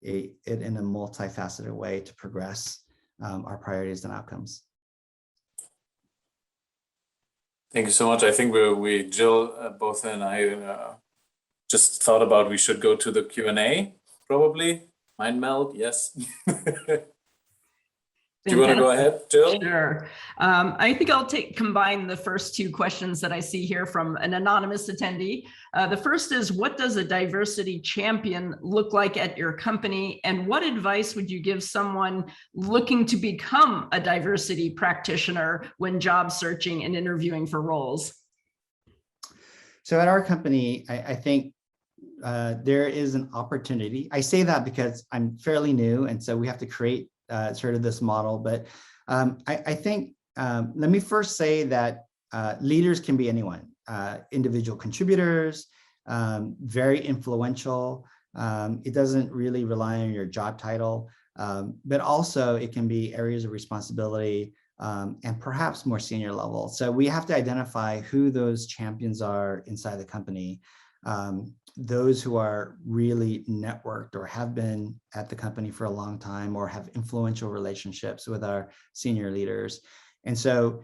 it in a multifaceted way to progress our priorities and outcomes. Thank you so much. I think Jill, both and I just thought about we should go to the Q&A, probably. Mind meld, yes. Do you want to go ahead, Jill? Sure. I think I'll combine the first two questions that I see here from an anonymous attendee. The first is, what does a diversity champion look like at your company? And what advice would you give someone looking to become a diversity practitioner when job searching and interviewing for roles? So at our company, I think there is an opportunity. I say that because I'm fairly new, and so we have to create sort of this model. But I think, let me first say that leaders can be anyone, individual contributors, very influential. It doesn't really rely on your job title, but also it can be areas of responsibility and perhaps more senior level. So we have to identify who those champions are inside the company. Those who are really networked or have been at the company for a long time or have influential relationships with our senior leaders. And so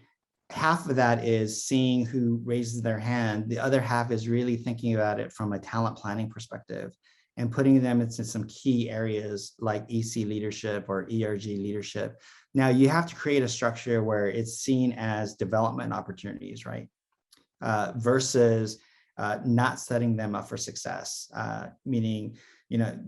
half of that is seeing who raises their hand. The other half is really thinking about it from a talent planning perspective and putting them into some key areas like EC leadership or ERG leadership. Now you have to create a structure where it's seen as development opportunities, right? Versus not setting them up for success, meaning,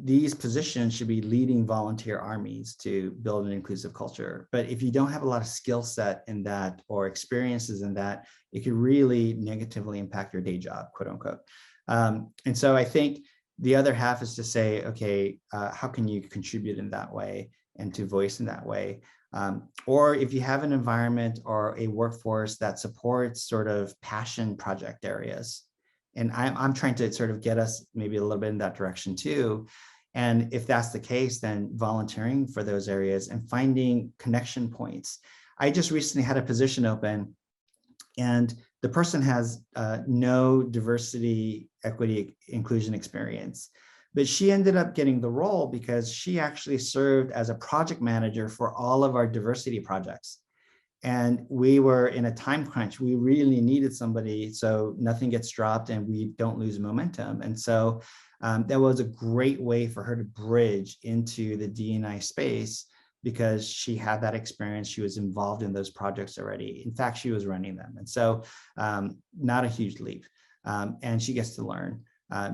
these positions should be leading volunteer armies to build an inclusive culture. But if you don't have a lot of skill set in that or experiences in that, it could really negatively impact your day job, quote unquote. And so I think the other half is to say, okay, how can you contribute in that way and to voice in that way? Or if you have an environment or a workforce that supports sort of passion project areas, and I'm trying to sort of get us maybe a little bit in that direction too. And if that's the case, then volunteering for those areas and finding connection points. I just recently had a position open, and the person has no diversity, equity, inclusion experience. But she ended up getting the role because she actually served as a project manager for all of our diversity projects. And we were in a time crunch. We really needed somebody so nothing gets dropped and we don't lose momentum. And so that was a great way for her to bridge into the DE&I space because she had that experience. She was involved in those projects already. In fact, she was running them. And so not a huge leap. And she gets to learn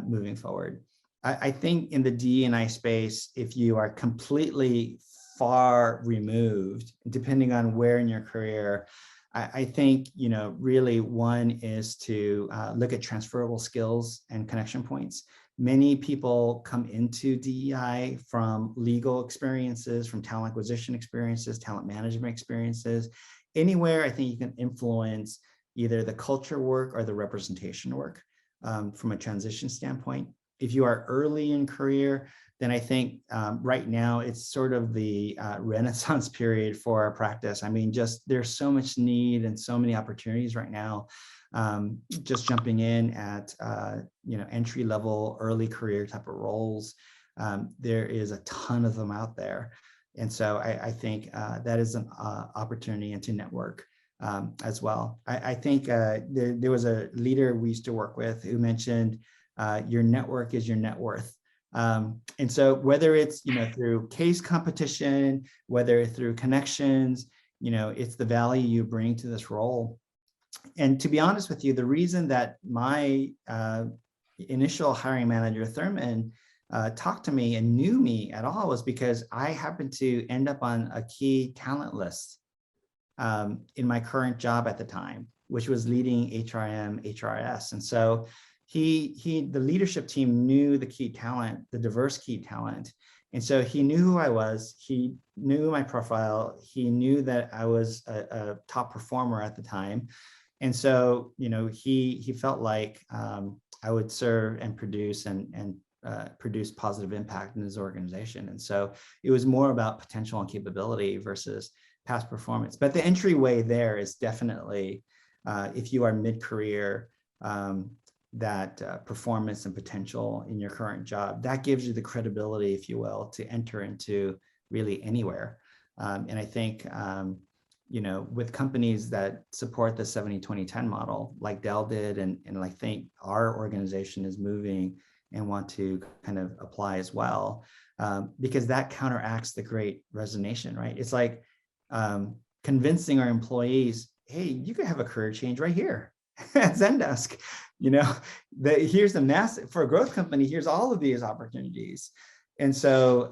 moving forward. I think in the DE&I space, if you are completely far removed, depending on where in your career, I think, really one is to look at transferable skills and connection points. Many people come into DEI from legal experiences, from talent acquisition experiences, talent management experiences. Anywhere I think you can influence either the culture work or the representation work from a transition standpoint. If you are early in career, then I think right now it's sort of the renaissance period for our practice. I mean, just there's so much need and so many opportunities right now. Just jumping in at entry level, early career type of roles. There is a ton of them out there, and so I think that is an opportunity and to network as well. I think there was a leader we used to work with who mentioned your network is your net worth. And so whether it's, through case competition, whether it's through connections, it's the value you bring to this role. And to be honest with you, the reason that my initial hiring manager, Thurman, talked to me and knew me at all was because I happened to end up on a key talent list in my current job at the time, which was leading HRM, HRS. And so the leadership team knew the key talent, the diverse key talent. And so he knew who I was, he knew my profile, he knew that I was a top performer at the time. And so, he felt like I would serve and produce and produce positive impact in his organization. And so it was more about potential and capability versus past performance. But the entryway there is definitely, if you are mid-career, that performance and potential in your current job, that gives you the credibility, if you will, to enter into really anywhere. And I think, with companies that support the 70-20-10 model, like Dell did, and I think our organization is moving and want to kind of apply as well, because that counteracts the great resignation, right? It's like convincing our employees, hey, you could have a career change right here at Zendesk. Here's the massive, for a growth company, here's all of these opportunities. And so,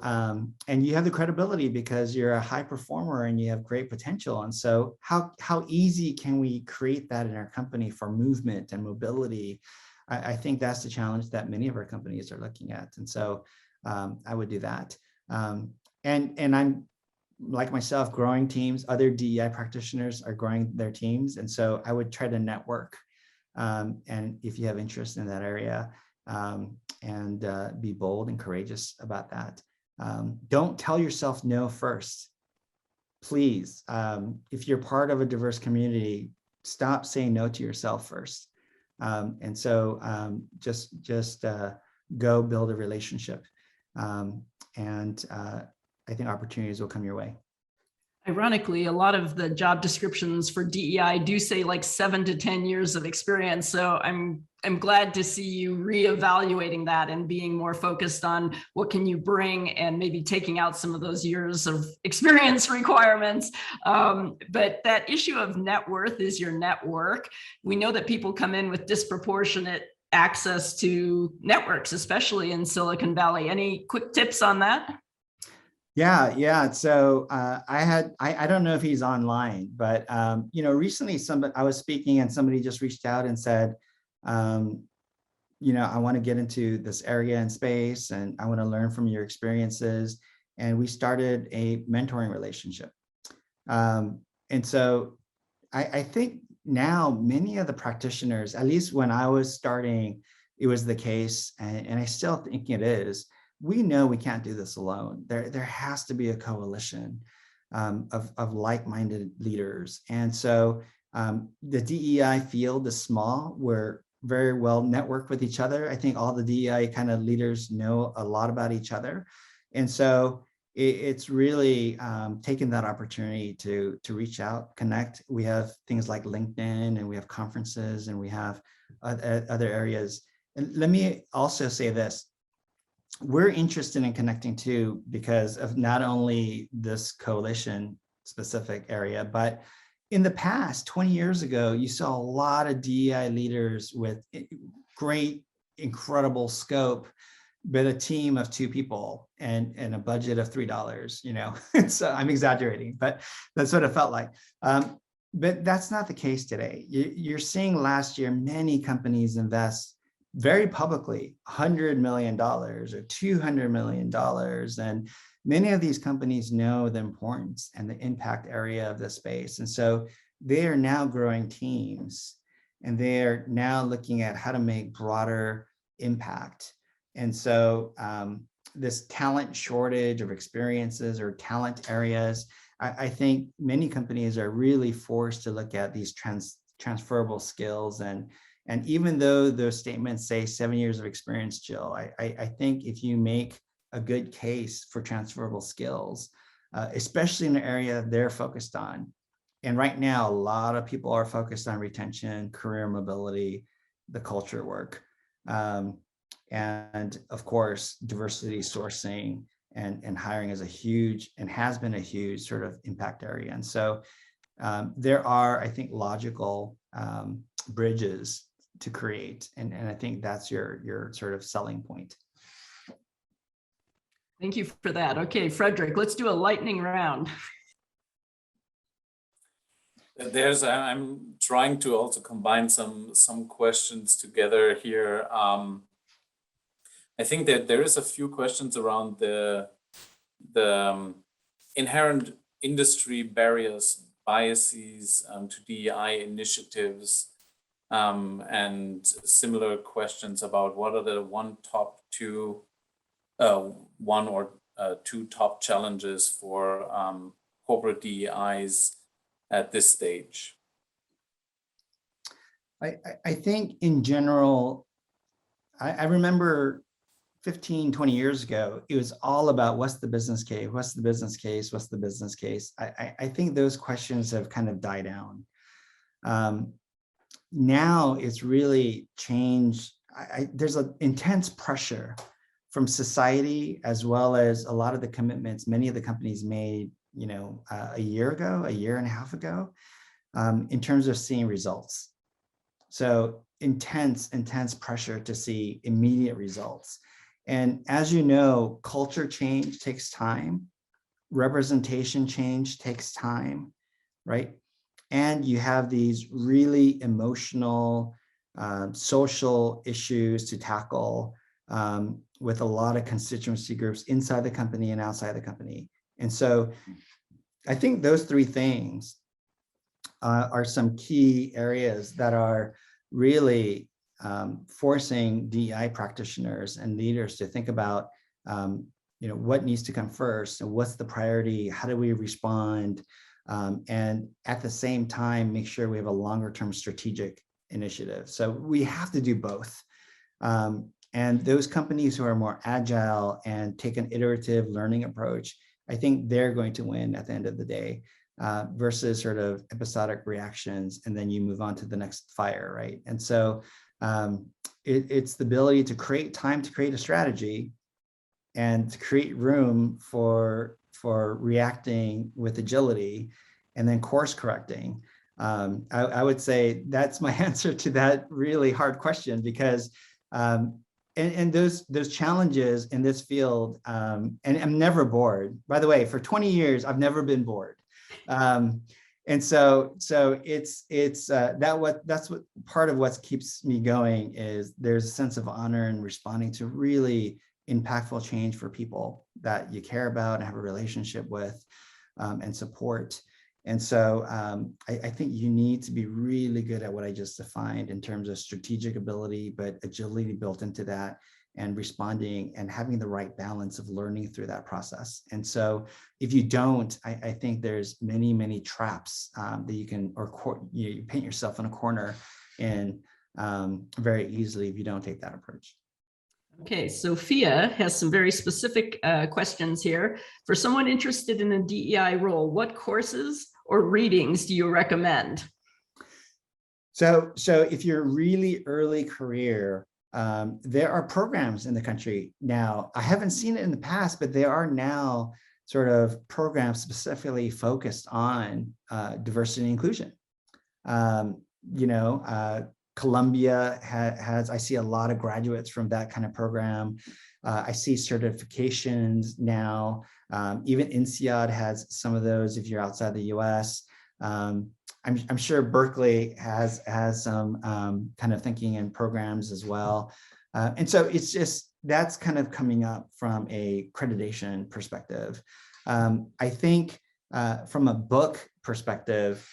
and you have the credibility because you're a high performer and you have great potential. And so how easy can we create that in our company for movement and mobility? I think that's the challenge that many of our companies are looking at. And so I would do that. And I'm, like myself, growing teams. Other DEI practitioners are growing their teams. And so I would try to network. And if you have interest in that area, and be bold and courageous about that. Don't tell yourself no first. Please, if you're part of a diverse community, stop saying no to yourself first. And so just go build a relationship. And I think opportunities will come your way. Ironically, a lot of the job descriptions for DEI do say like 7 to 10 years of experience. So I'm glad to see you reevaluating that and being more focused on what can you bring and maybe taking out some of those years of experience requirements. But that issue of net worth is your network. We know that people come in with disproportionate access to networks, especially in Silicon Valley. Any quick tips on that? Yeah. So I don't know if he's online, but recently I was speaking and somebody just reached out and said, I want to get into this area and space, and I want to learn from your experiences. And we started a mentoring relationship. And so I think now many of the practitioners, at least when I was starting, it was the case, and I still think it is, we know we can't do this alone. There has to be a coalition of like-minded leaders. And so the DEI field is small. We're very well networked with each other. I think all the DEI kind of leaders know a lot about each other. And so it's really taken that opportunity to reach out, connect. We have things like LinkedIn, and we have conferences, and we have other areas. And let me also say this. We're interested in connecting too, because of not only this coalition specific area, but in the past, 20 years ago, you saw a lot of DEI leaders with great, incredible scope, but a team of 2 people and a budget of $3, So I'm exaggerating, but that's what it felt like. But that's not the case today. You're seeing last year, many companies invest very publicly, $100 million or $200 million. And many of these companies know the importance and the impact area of the space. And so they are now growing teams, and they're now looking at how to make broader impact. And so this talent shortage of experiences or talent areas, I think many companies are really forced to look at these transferable skills. And even though those statements say 7 years of experience, Jill, I think if you make a good case for transferable skills, especially in the area they're focused on. And right now, a lot of people are focused on retention, career mobility, the culture work. And of course, diversity sourcing and hiring is a huge, and has been a huge sort of impact area. And so there are, I think, logical bridges to create. And I think that's your sort of selling point. Thank you for that. Okay, Frederick, let's do a lightning round. I'm trying to also combine some questions together here. I think that there is a few questions around the inherent industry barriers, biases to DEI initiatives, and similar questions about what are the one or two top challenges for corporate DEIs at this stage. I think in general, I remember 15, 20 years ago, it was all about what's the business case, what's the business case, what's the business case. I think those questions have kind of died down. Now it's really changed. There's an intense pressure from society, as well as a lot of the commitments many of the companies made, a year and a half ago, in terms of seeing results. So intense pressure to see immediate results. And as you know, culture change takes time. Representation change takes time, right? And you have these really emotional, social issues to tackle with a lot of constituency groups inside the company and outside the company. And so I think those 3 things are some key areas that are really forcing DEI practitioners and leaders to think about, what needs to come first, and what's the priority, how do we respond, and at the same time, make sure we have a longer term strategic initiative. So we have to do both. And those companies who are more agile and take an iterative learning approach, I think they're going to win at the end of the day, versus sort of episodic reactions, and then you move on to the next fire, right? And so it's the ability to create time to create a strategy, and to create room for reacting with agility, and then course correcting. I would say that's my answer to that really hard question, because and those challenges in this field, and I'm never bored. By the way, for 20 years, I've never been bored. And so that's what part of what keeps me going is there's a sense of honor in responding to really impactful change for people that you care about and have a relationship with and support. And so I think you need to be really good at what I just defined in terms of strategic ability, but agility built into that, and responding and having the right balance of learning through that process. And so if you don't, I think there's many traps that you can, or you paint yourself in a corner in very easily if you don't take that approach. Okay, Sophia has some very specific questions here. For someone interested in a DEI role, what courses or readings do you recommend? So if you're really early career, there are programs in the country now. I haven't seen it in the past, but there are now sort of programs specifically focused on diversity and inclusion. Columbia has, I see a lot of graduates from that kind of program. I see certifications now. Even INSEAD has some of those if you're outside the US. I'm sure Berkeley has some kind of thinking and programs as well. And so it's just, that's kind of coming up from a accreditation perspective. I think from a book perspective,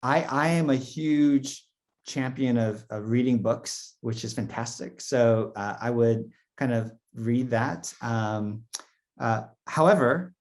I am a huge champion of reading books, which is fantastic. So I would kind of read that. However,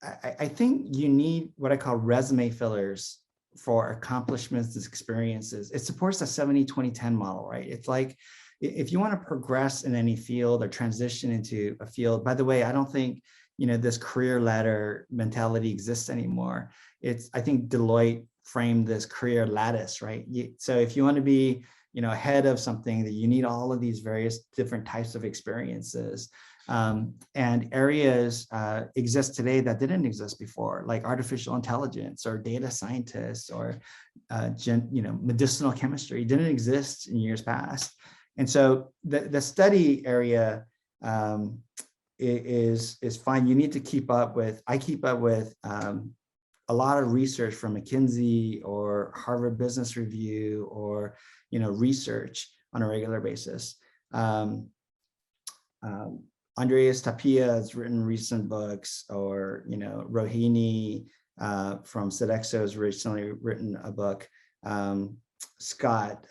I think you need what I call resume fillers for accomplishments and experiences. It supports the 70-20-10 model, right? It's like, if you want to progress in any field or transition into a field, by the way, I don't think, this career ladder mentality exists anymore. I think Deloitte framed this career lattice, right? So if you want to be, ahead of something, that you need all of these various different types of experiences. And areas exist today that didn't exist before, like artificial intelligence or data scientists or medicinal chemistry didn't exist in years past. And so the study area is fine. You need to keep up with. I keep up with a lot of research from McKinsey or Harvard Business Review or research on a regular basis. Andreas Tapia has written recent books, or Rohini from Sodexo has recently written a book. Scott,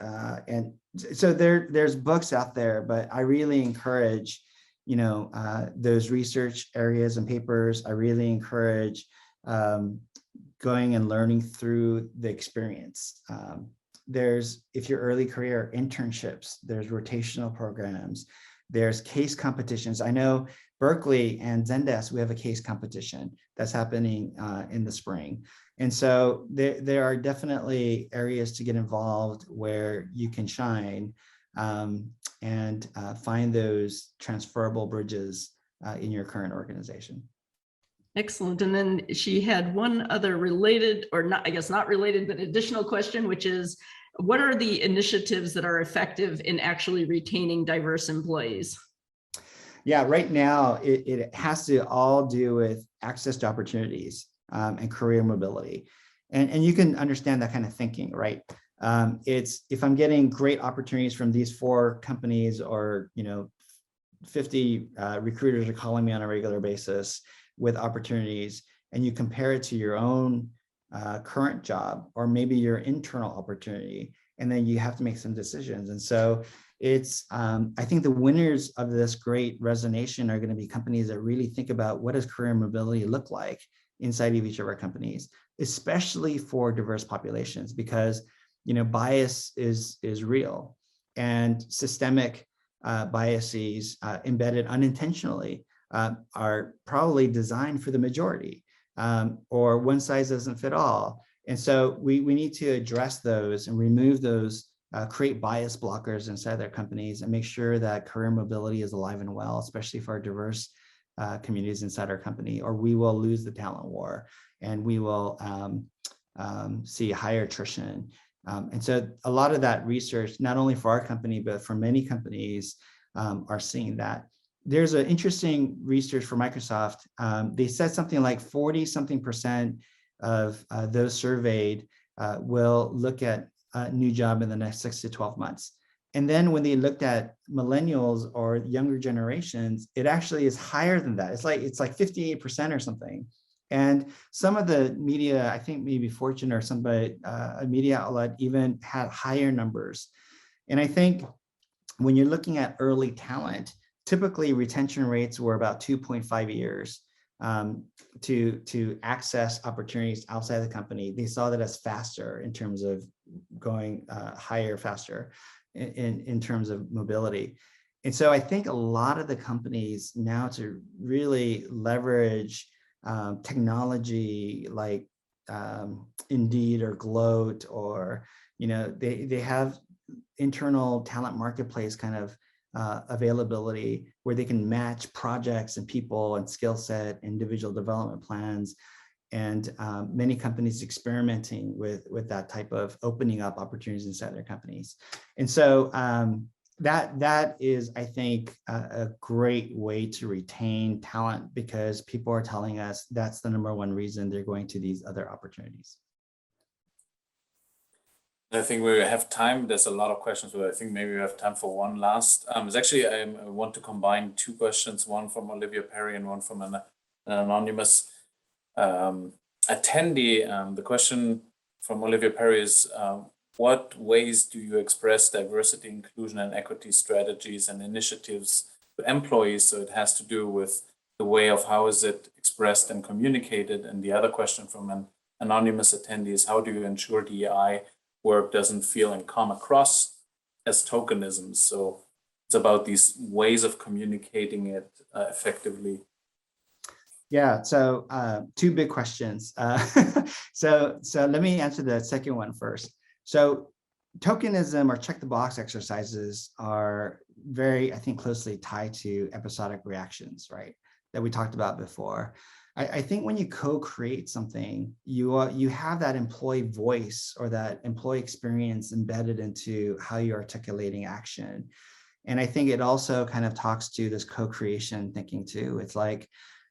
and so there's books out there, but I really encourage those research areas and papers. I really encourage going and learning through the experience. If you're early career, internships, there's rotational programs, there's case competitions. I know Berkeley and Zendesk, we have a case competition that's happening in the spring. And so there are definitely areas to get involved where you can shine and find those transferable bridges in your current organization. Excellent. And then she had one other related, or not, I guess not related, but additional question, which is, what are the initiatives that are effective in actually retaining diverse employees? Yeah, right now it has to all do with access to opportunities and career mobility. And you can understand that kind of thinking, right? It's, if I'm getting great opportunities from these 4 companies, or 50 recruiters are calling me on a regular basis with opportunities, and you compare it to your own current job, or maybe your internal opportunity, and then you have to make some decisions. And so it's, I think the winners of this great resonation are going to be companies that really think about, what does career mobility look like inside of each of our companies, especially for diverse populations, because bias is real, and systemic biases embedded unintentionally are probably designed for the majority, or one size doesn't fit all. And so we need to address those and remove those, create bias blockers inside their companies, and make sure that career mobility is alive and well, especially for our diverse communities inside our company, or we will lose the talent war, and we will see higher attrition. And so a lot of that research, not only for our company, but for many companies, are seeing that. There's an interesting research for Microsoft. They said something like 40-something% of those surveyed will look at a new job in the next 6 to 12 months. And then when they looked at millennials or younger generations, it actually is higher than that. It's like 58% or something. And some of the media, I think maybe Fortune or somebody, a media outlet even had higher numbers. And I think when you're looking at early talent, typically retention rates were about 2.5 years to access opportunities outside the company. They saw that as faster in terms of going higher, faster in terms of mobility. And so I think a lot of the companies now to really leverage technology like Indeed or Gloat, or, they have internal talent marketplace kind of availability where they can match projects and people and skill set, individual development plans, and many companies experimenting with that type of opening up opportunities inside their companies. And so that is, I think, a great way to retain talent, because people are telling us that's the number one reason they're going to these other opportunities. I think we have time. There's a lot of questions, but I think maybe we have time for one last. It's actually, I want to combine two questions, one from Olivia Perry and one from an anonymous attendee. The question from Olivia Perry is, what ways do you express diversity, inclusion, and equity strategies and initiatives to employees? So it has to do with the way of how is it expressed and communicated. And the other question from an anonymous attendee is, how do you ensure DEI work doesn't feel and come across as tokenism? So it's about these ways of communicating it effectively. Yeah, so two big questions. So let me answer the second one first. So tokenism or check the box exercises are very, I think, closely tied to episodic reactions, right? That we talked about before. I think when you co-create something, you have that employee voice or that employee experience embedded into how you're articulating action. And I think it also kind of talks to this co-creation thinking too. It's like,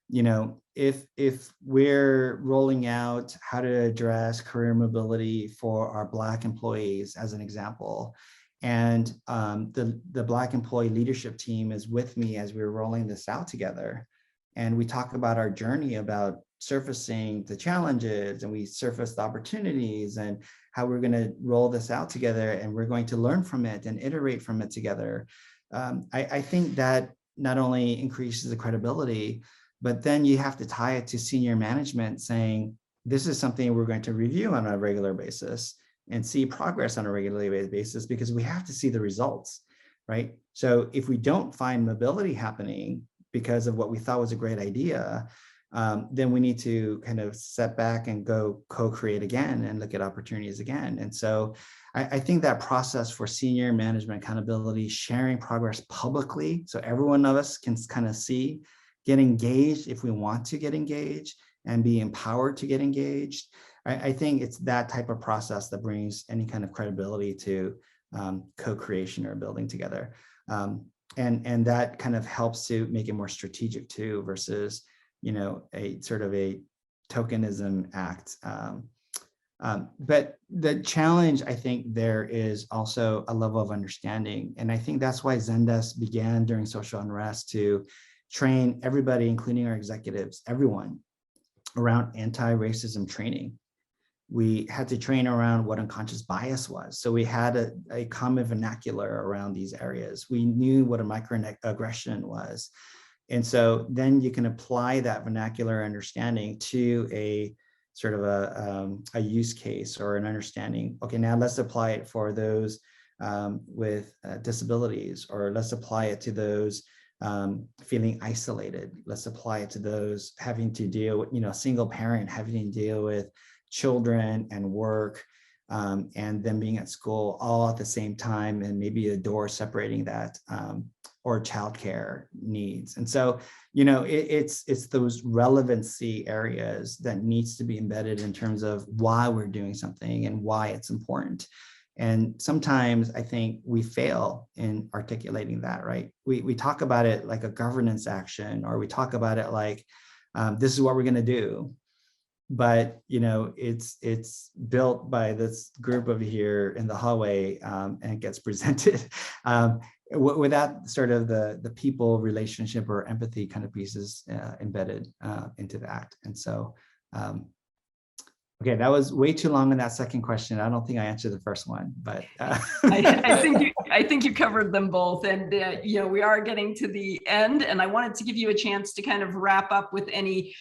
if we're rolling out how to address career mobility for our Black employees, as an example, and the Black employee leadership team is with me as we're rolling this out together, and we talk about our journey about surfacing the challenges, and we surface the opportunities and how we're going to roll this out together, and we're going to learn from it and iterate from it together. I think that not only increases the credibility, but then you have to tie it to senior management saying, this is something we're going to review on a regular basis and see progress on a regular basis, because we have to see the results, right? So if we don't find mobility happening because of what we thought was a great idea, then we need to kind of step back and go co-create again and look at opportunities again. And so I think that process for senior management accountability, sharing progress publicly, so every one of us can kind of see, get engaged if we want to get engaged, and be empowered to get engaged. I think it's that type of process that brings any kind of credibility to co-creation or building together. And that kind of helps to make it more strategic too, versus, a sort of a tokenism act. But the challenge, I think, there is also a level of understanding. And I think that's why Zendesk began during social unrest to train everybody, including our executives, everyone, around anti-racism training. We had to train around what unconscious bias was. So we had a common vernacular around these areas. We knew what a microaggression was. And so then you can apply that vernacular understanding to a sort of a use case or an understanding. Okay, now let's apply it for those with disabilities, or let's apply it to those feeling isolated. Let's apply it to those having to deal with, single parent having to deal with children and work, and them being at school all at the same time, and maybe a door separating that, or childcare needs. And so, it's those relevancy areas that needs to be embedded in terms of why we're doing something and why it's important. And sometimes I think we fail in articulating that, right? We talk about it like a governance action, or we talk about it like, this is what we're going to do. but it's built by this group over here in the hallway, and it gets presented without sort of the people relationship or empathy kind of pieces embedded into that. And so, okay, that was way too long in that second question. I don't think I answered the first one, but I think you covered them both. And we are getting to the end, and I wanted to give you a chance to kind of wrap up with any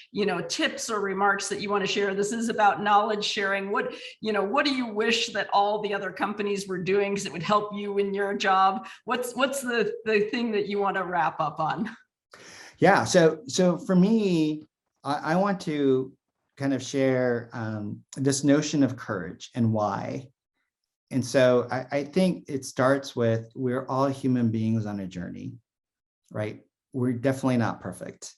tips or remarks that you want to share. This is about knowledge sharing. What do you wish that all the other companies were doing because it would help you in your job? What's the thing that you want to wrap up on? Yeah, so for me, I want to kind of share this notion of courage and why. And so I think it starts with, we're all human beings on a journey, right? We're definitely not perfect.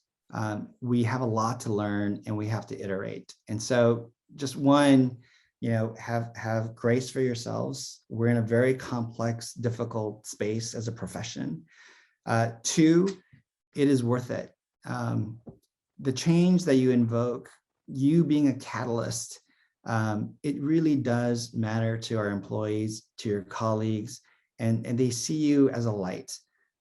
We have a lot to learn and we have to iterate. And so just one, have grace for yourselves. We're in a very complex, difficult space as a profession. Two, it is worth it. The change that you invoke, you being a catalyst, it really does matter to our employees, to your colleagues, and they see you as a light,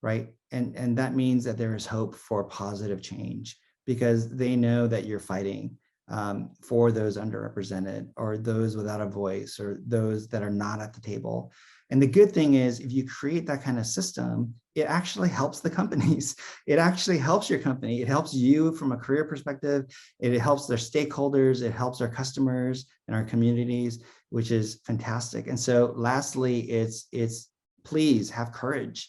right? And that means that there is hope for positive change because they know that you're fighting for those underrepresented or those without a voice or those that are not at the table. And the good thing is, if you create that kind of system, it actually helps the companies. It actually helps your company. It helps you from a career perspective. It helps their stakeholders. It helps our customers and our communities, which is fantastic. And so lastly, it's please have courage,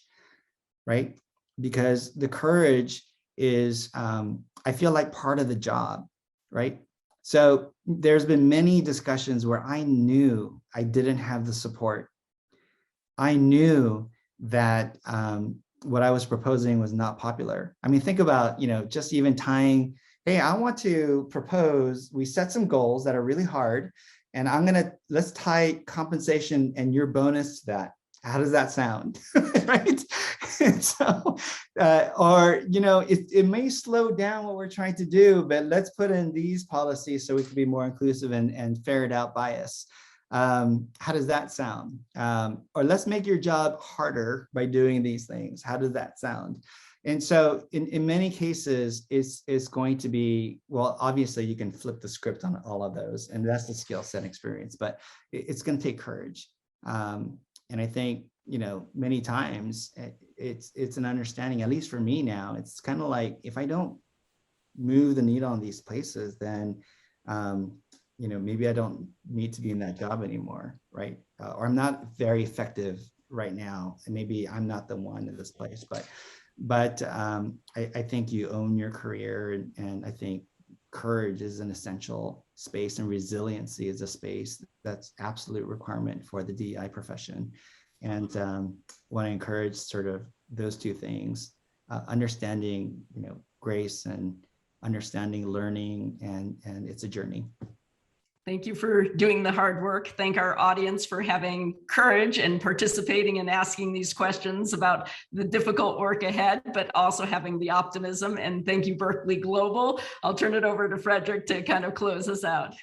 right? Because the courage is, I feel like, part of the job, right? So there's been many discussions where I knew I didn't have the support. I knew that what I was proposing was not popular. I mean, think about, just even tying, hey, I want to propose, we set some goals that are really hard, and let's tie compensation and your bonus to that. How does that sound? Right? And so, it may slow down what we're trying to do, but let's put in these policies so we can be more inclusive and ferret out bias. How does that sound? Or let's make your job harder by doing these things. How does that sound? And so in many cases, it's going to be, well, obviously you can flip the script on all of those, and that's the skill set experience, but it's going to take courage. And I think, many times it's an understanding, at least for me now, it's kind of like, if I don't move the needle on these places, then maybe I don't need to be in that job anymore, right? Or I'm not very effective right now, and maybe I'm not the one in this place. But I think you own your career, and I think courage is an essential space, and resiliency is a space that's absolute requirement for the DEI profession. And want to encourage sort of those two things: understanding, grace, and understanding learning, and it's a journey. Thank you for doing the hard work. Thank our audience for having courage and participating and asking these questions about the difficult work ahead, but also having the optimism. And thank you, Berkeley Global. I'll turn it over to Frederick to kind of close us out.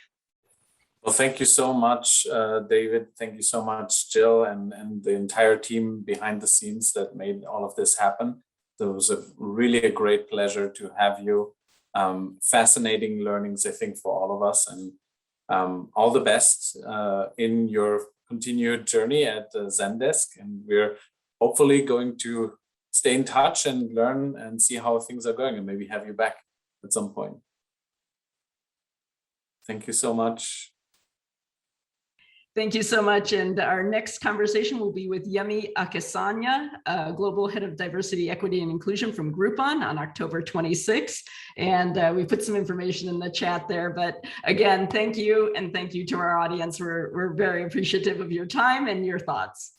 Well, thank you so much, David. Thank you so much, Jill, and the entire team behind the scenes that made all of this happen. It was really a great pleasure to have you. Fascinating learnings, I think, for all of us. And all the best in your continued journey at Zendesk, and we're hopefully going to stay in touch and learn and see how things are going, and maybe have you back at some point. Thank you so much. Thank you so much. And our next conversation will be with Yemi Akesanya, Global Head of Diversity, Equity, and Inclusion from Groupon on October 26th. And we put some information in the chat there. But again, thank you. And thank you to our audience. We're very appreciative of your time and your thoughts.